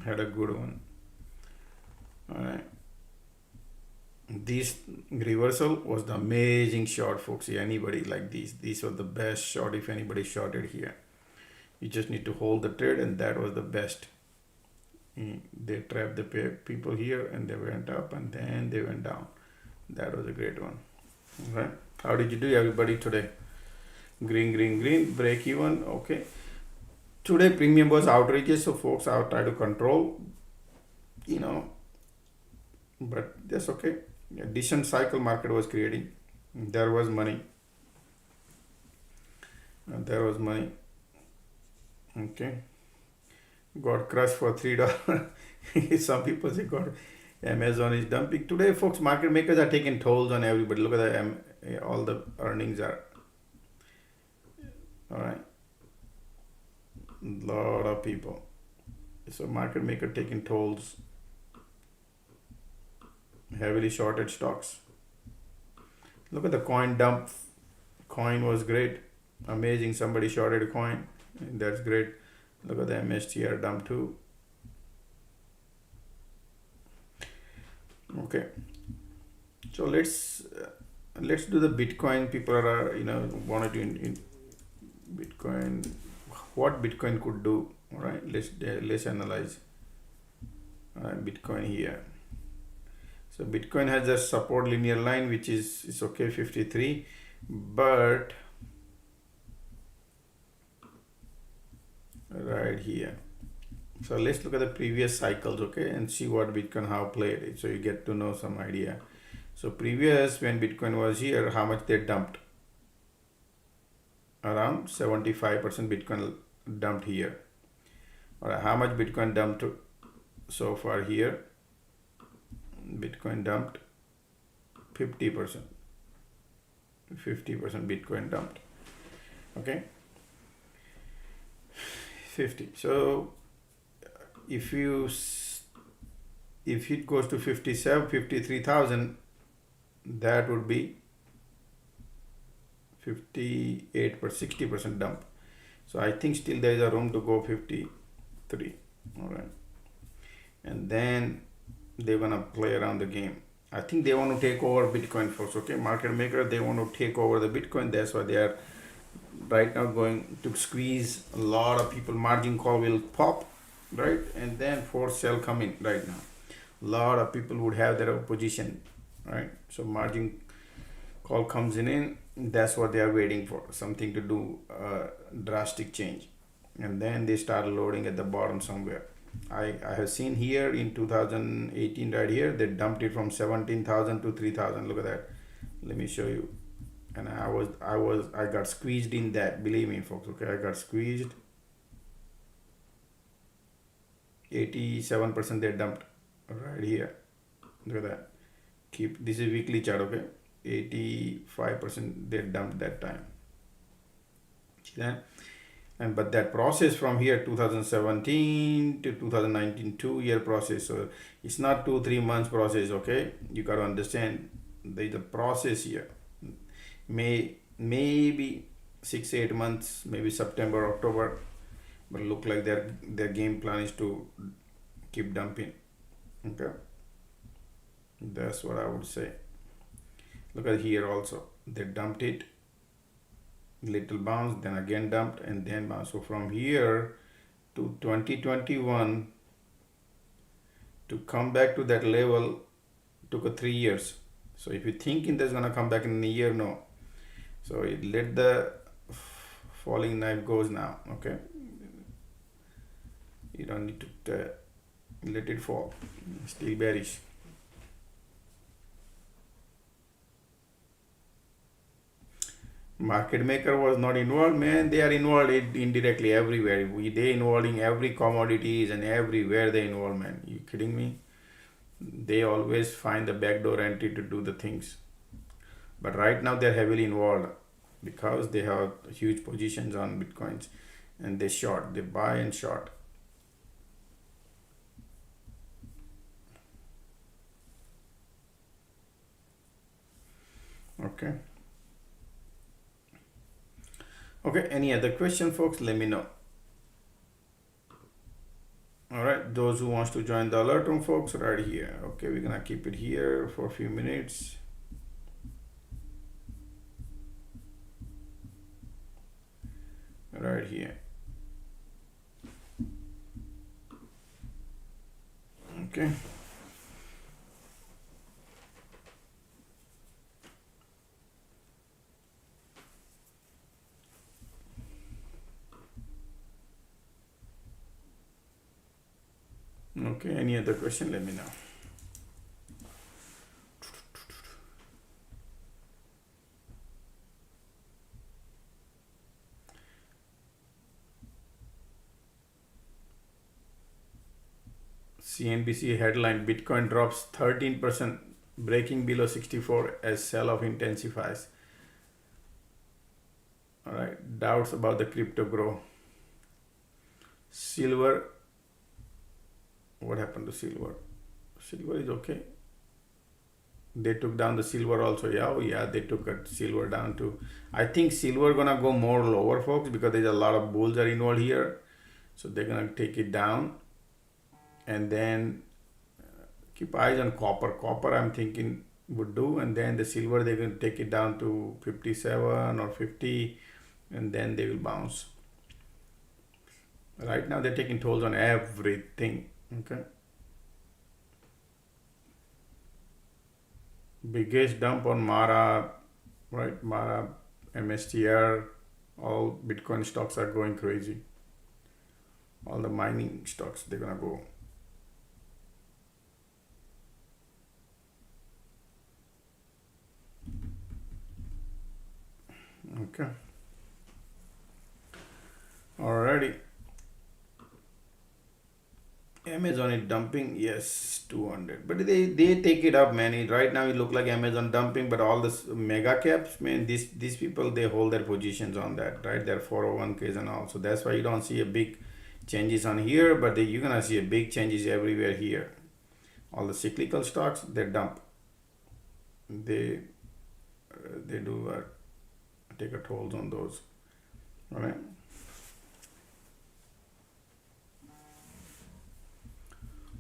had a good one. All right. This reversal was the amazing short, folks. Anybody like these were the best short. If anybody shorted here, you just need to hold the trade, and that was the best. They trapped the people here, and they went up, and then they went down. That was a great one. All right. How did you do, everybody, today? Green, break even. Okay. Today premium was outrageous, so folks, I'll try to control, but that's okay. A decent cycle market was creating. There was money. Okay. Got crushed for $3. Some people say God, Amazon is dumping. Today, folks, market makers are taking tolls on everybody. Look at all the earnings are. All right. Lot of people. So market maker taking tolls. Heavily shorted stocks. Look at the coin dump. Coin was great. Amazing. Somebody shorted a coin. That's great. Look at the MSTR dump too. Okay. So let's do the Bitcoin. People are wanted to in Bitcoin. What Bitcoin could do. All right. Let's analyze Bitcoin here. So Bitcoin has a support linear line, which is okay, 53, but right here. So let's look at the previous cycles, okay, and see what Bitcoin how played it. So you get to know some idea. So previous, when Bitcoin was here, how much they dumped? Around 75% Bitcoin dumped here. All right, how much Bitcoin dumped so far here? Bitcoin dumped 50%. 50% Bitcoin dumped. Okay. 50. So if it goes to 53,000, that would be 58 per 60% dump. So I think still there is a room to go 53. All right. And then they're gonna play around the game. I think they want to take over Bitcoin first. Okay, market maker, they want to take over the Bitcoin. That's why they are right now going to squeeze a lot of people. Margin call will pop, right, and then force sell coming right now. A lot of people would have their position, right? So margin call comes in. That's what they are waiting for. Something to do drastic change, and then they start loading at the bottom somewhere. I have seen here in 2018 right here, they dumped it from 17,000 to 3,000. Look at that. Let me show you. And I got squeezed in that. Believe me, folks. Okay, I got squeezed. 87% they dumped right here. Look at that. This is weekly chart. Okay, 85% they dumped that time. See that? But that process from here 2017 to 2019, 2-year process. So it's not 2-3 months process. Okay, you got to understand there's a process here. Maybe 6-8 months, maybe September, October, but look like their game plan is to keep dumping. Okay, that's what I would say. Look at here also, they dumped it, little bounce, then again dumped, and then bounce. So from here to 2021, to come back to that level took a 3 years. So if you thinking that's gonna come back in a year, no. So let the falling knife goes now. Okay, you don't need to let it fall. Still bearish. Market maker was not involved, man. They are involved indirectly everywhere. They involved in every commodities and everywhere they involved, man. You kidding me? They always find the backdoor entry to do the things. But right now they're heavily involved because they have huge positions on bitcoins and they short, they buy and short. Okay. Okay, any other question, folks? Let me know. All right, those who wants to join the alert room, folks, right here. Okay, we're gonna keep it here for a few minutes. Right here. Okay. Okay, any other question? Let me know. CNBC headline: Bitcoin drops 13%, breaking below 64 as sell-off intensifies. All right, doubts about the crypto grow. Silver, what happened to silver? Silver is okay. They took down the silver also. Yeah, they took a silver down too. I think silver gonna go more lower, folks, because there's a lot of bulls are involved here. So they're gonna take it down. And then keep eyes on copper. Copper, I'm thinking would do, and then the silver they're going to take it down to 57 or 50, and then they will bounce. Right now they're taking tolls on everything. Okay. Biggest dump on Mara, right? Mara, MSTR, all Bitcoin stocks are going crazy. All the mining stocks, they're gonna go. Okay. Alrighty. Amazon is dumping, yes, 200. But they take it up, man. Right now it look like Amazon dumping, but all this mega caps, man, these people, they hold their positions on that, right? Their 401ks and all. So that's why you don't see a big changes on here, but you're gonna see a big changes everywhere here. All the cyclical stocks, they dump. They do take a tolls on those. All right.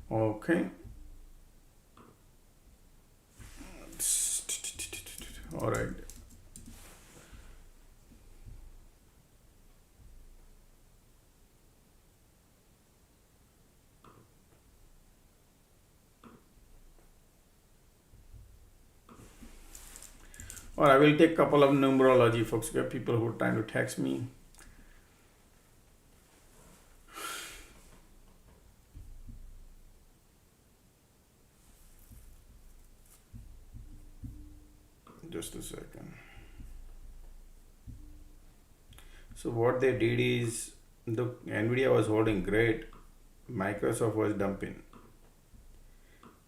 Okay. All right. Or I will take a couple of numerology, folks. Get people who are trying to text me. Just a second. So what they did is, the Nvidia was holding great, Microsoft was dumping,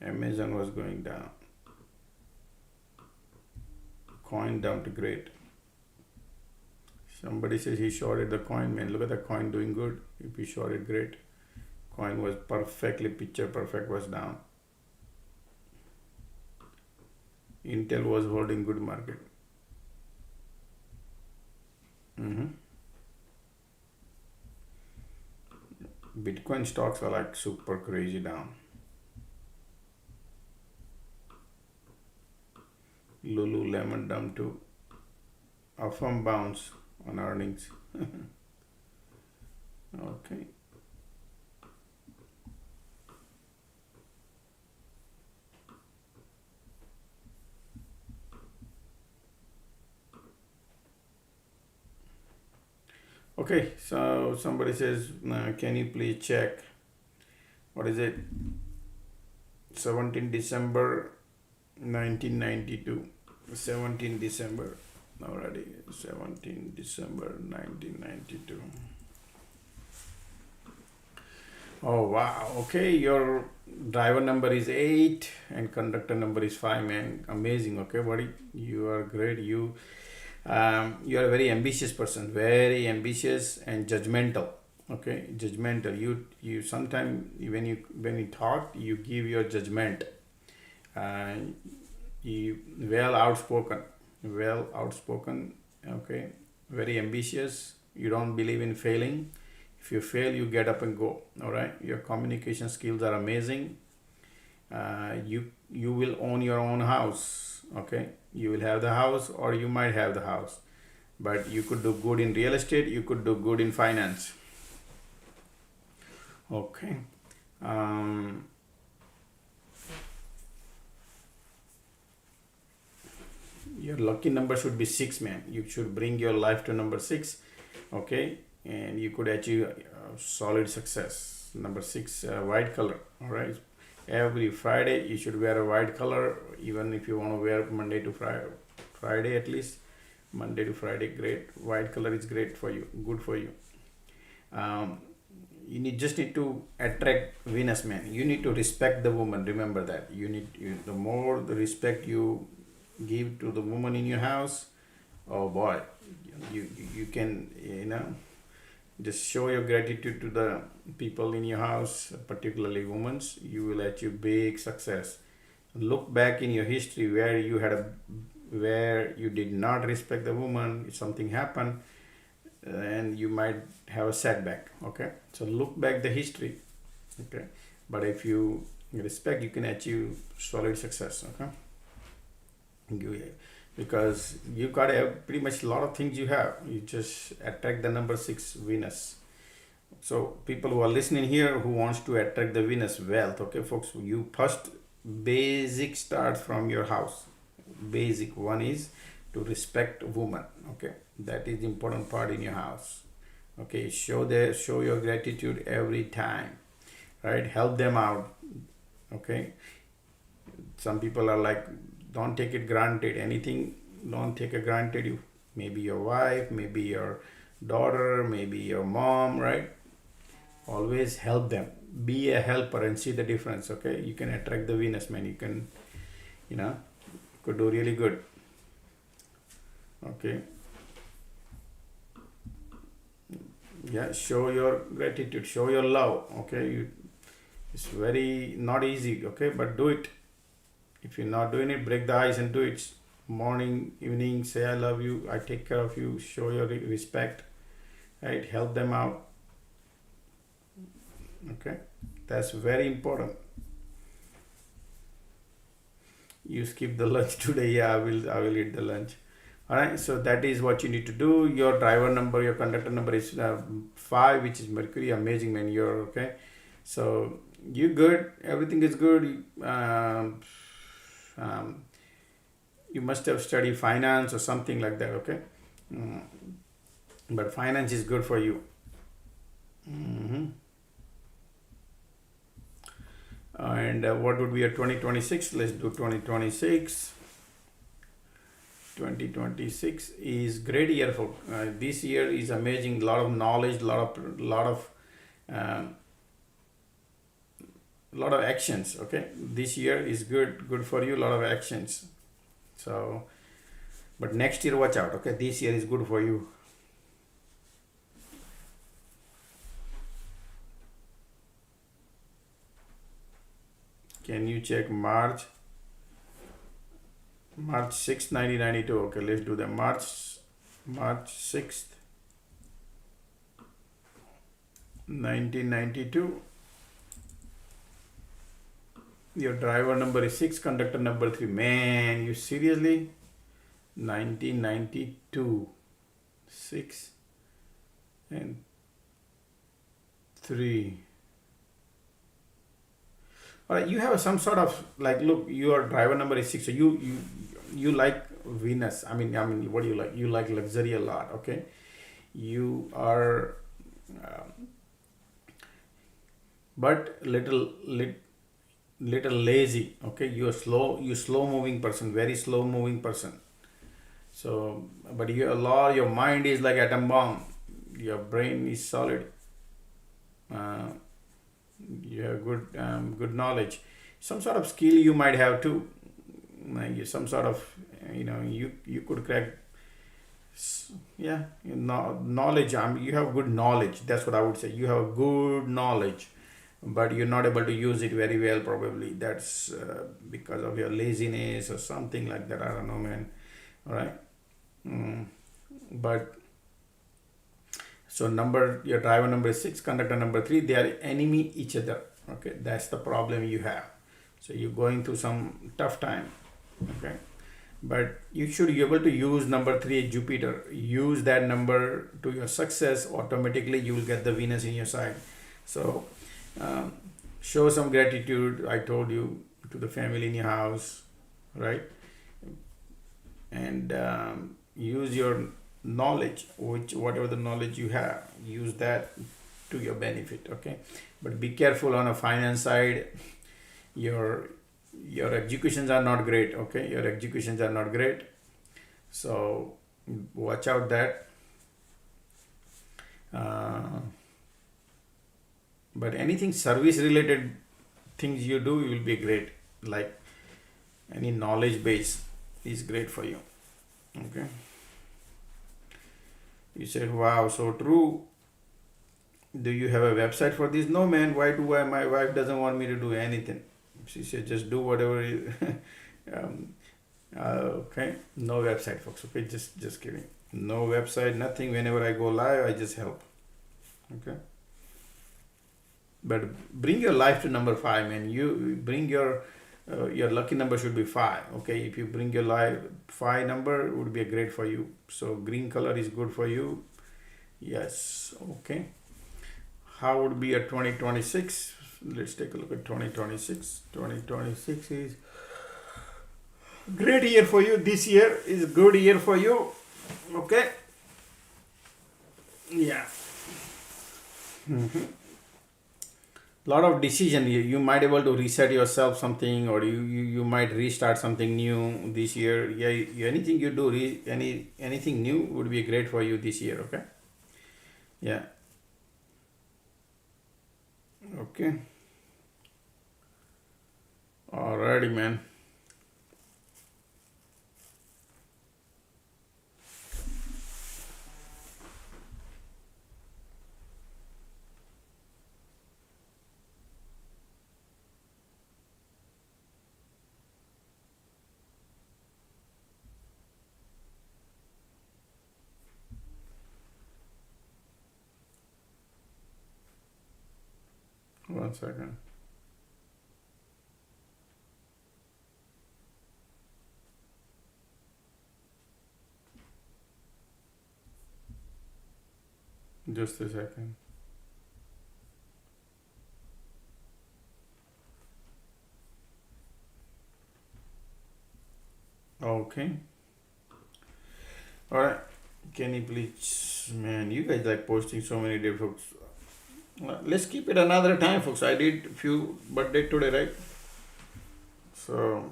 Amazon was going down, coin dumped great. Somebody says he shorted the coin, man. Look at the coin doing good. If he shorted, great. Coin was perfectly picture perfect, was down. Intel was holding good market. Bitcoin stocks are like super crazy down. Lululemon dumped too. Affirm bounce on earnings. Okay. Okay, so somebody says, can you please check what is it? 17 December 1992. 17 December already. 17 December 1992. Oh wow. Okay, your driver number is 8 and conductor number is 5, man. Amazing. Okay, buddy, you are great. You are a very ambitious person, very ambitious and judgmental. Okay, judgmental. You sometimes when you talk, you give your judgment. uh, you well outspoken. Okay, very ambitious. You don't believe in failing. If you fail, you get up and go. All right, your communication skills are amazing. You will own your own house. Okay, you will have the house or you might have the house, but you could do good in real estate, you could do good in finance. Okay. Your lucky number should be 6, man. You should bring your life to number 6. Okay, and you could achieve solid success. Number 6, white color. All right, every Friday you should wear a white color, even if you want to wear Monday to Friday at least. Monday to Friday, great. White color is great for you, good for you. You just need to attract Venus, man. You need to respect the woman. Remember that. The more the respect you give to the woman in your house, oh boy, you can just show your gratitude to the people in your house, particularly women. You will achieve big success. Look back in your history where you did not respect the woman. If something happened, and you might have a setback. Okay, so look back the history. Okay, but if you respect, you can achieve solid success. Okay, because you got pretty much a lot of things you have. You just attract the number 6, Venus. So people who are listening here who wants to attract the Venus wealth, okay folks, you first basic start from your house. Basic one is to respect woman. Okay, that is the important part in your house. Okay, show your gratitude every time, right? Help them out. Okay, some people are like, don't take it granted. Anything, don't take it granted. You maybe your wife, maybe your daughter, maybe your mom, right? Always help them. Be a helper and see the difference. Okay, you can attract the Venus, man. You can, could do really good. Okay, yeah, show your gratitude, show your love. Okay, it's very not easy. Okay, but do it. If you're not doing it, break the ice and do it. Morning, evening, say I love you, I take care of you, show your respect, right? Help them out. Okay, that's very important. You skip the lunch today. Yeah, I will eat the lunch. All right, so that is what you need to do. Your driver number, your conductor number is 5, which is Mercury. Amazing, man. You're okay. So you good. Everything is good. You must have studied finance or something like that. Okay, but finance is good for you. And what would be a 2026? Let's do 2026. 2026 is great year for this year is amazing. Lot of knowledge, lot of actions. Okay, this year is good for you. Lot of actions. So, but next year watch out. Okay, this year is good for you. Can you check March 6th 1992? Okay, let's do the March 6th 1992. Your driver number is 6, conductor number 3. Man, you seriously? 1992, 6 and 3. All right, you have some sort of like, look, your driver number is 6, so you like Venus. I mean, what do you like? You like luxury a lot. Okay, you are but little lazy. Okay, you slow moving person, very slow moving person. So but your mind is like atom bomb, your brain is solid. uh, you have good knowledge, some sort of skill you might have too, like some sort of, you could crack. Yeah, knowledge. You have good knowledge. That's what I would say. You have good knowledge, but you're not able to use it very well. Probably that's because of your laziness or something like that. I don't know, man. All right. But so your driver number 6, conductor number 3, they are enemy each other. Okay, that's the problem you have. So you're going through some tough time. Okay, but you should be able to use number 3, Jupiter. Use that number to your success. Automatically you will get the Venus in your side. So show some gratitude, I told you, to the family in your house, right? And use your knowledge, whatever the knowledge you have, use that to your benefit. Okay, but be careful on a finance side. Your executions are not great. Okay, your executions are not great, so watch out that. But anything service related things you do, you will be great. Like any knowledge base is great for you. Okay, you said, wow, so true. Do you have a website for this? No, man. My wife doesn't want me to do anything. She said, just do whatever you okay, no website, folks. Okay, just kidding. No website, nothing. Whenever I go live, I just help. Okay, but bring your life to number 5, man. You bring your lucky number should be 5. Okay, if you bring your life 5 number, it would be great for you. So green color is good for you. Yes. Okay, how would be a 2026? Let's take a look at 2026. 2026 is great year for you. This year is good year for you. Okay, yeah. Lot of decision. You might able to reset yourself something, or you might restart something new this year. Yeah, anything you do, anything new would be great for you this year. Okay, yeah. Okay, alrighty, man. One second. Just a second. Okay. All right. Can you please, man? You guys like posting so many different. Let's keep it another time, folks. I did few birthday today, right? So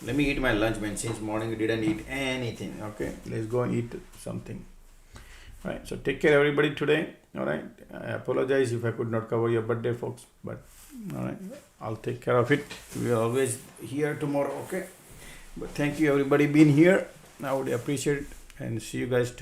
let me eat my lunch, man. Since morning we didn't eat anything. Okay, let's go and eat something. All right, so take care, everybody, today. All right, I apologize if I could not cover your birthday, folks, but all right, I'll take care of it. We are always here tomorrow. Okay, but thank you, everybody, being here. I would appreciate it, and see you guys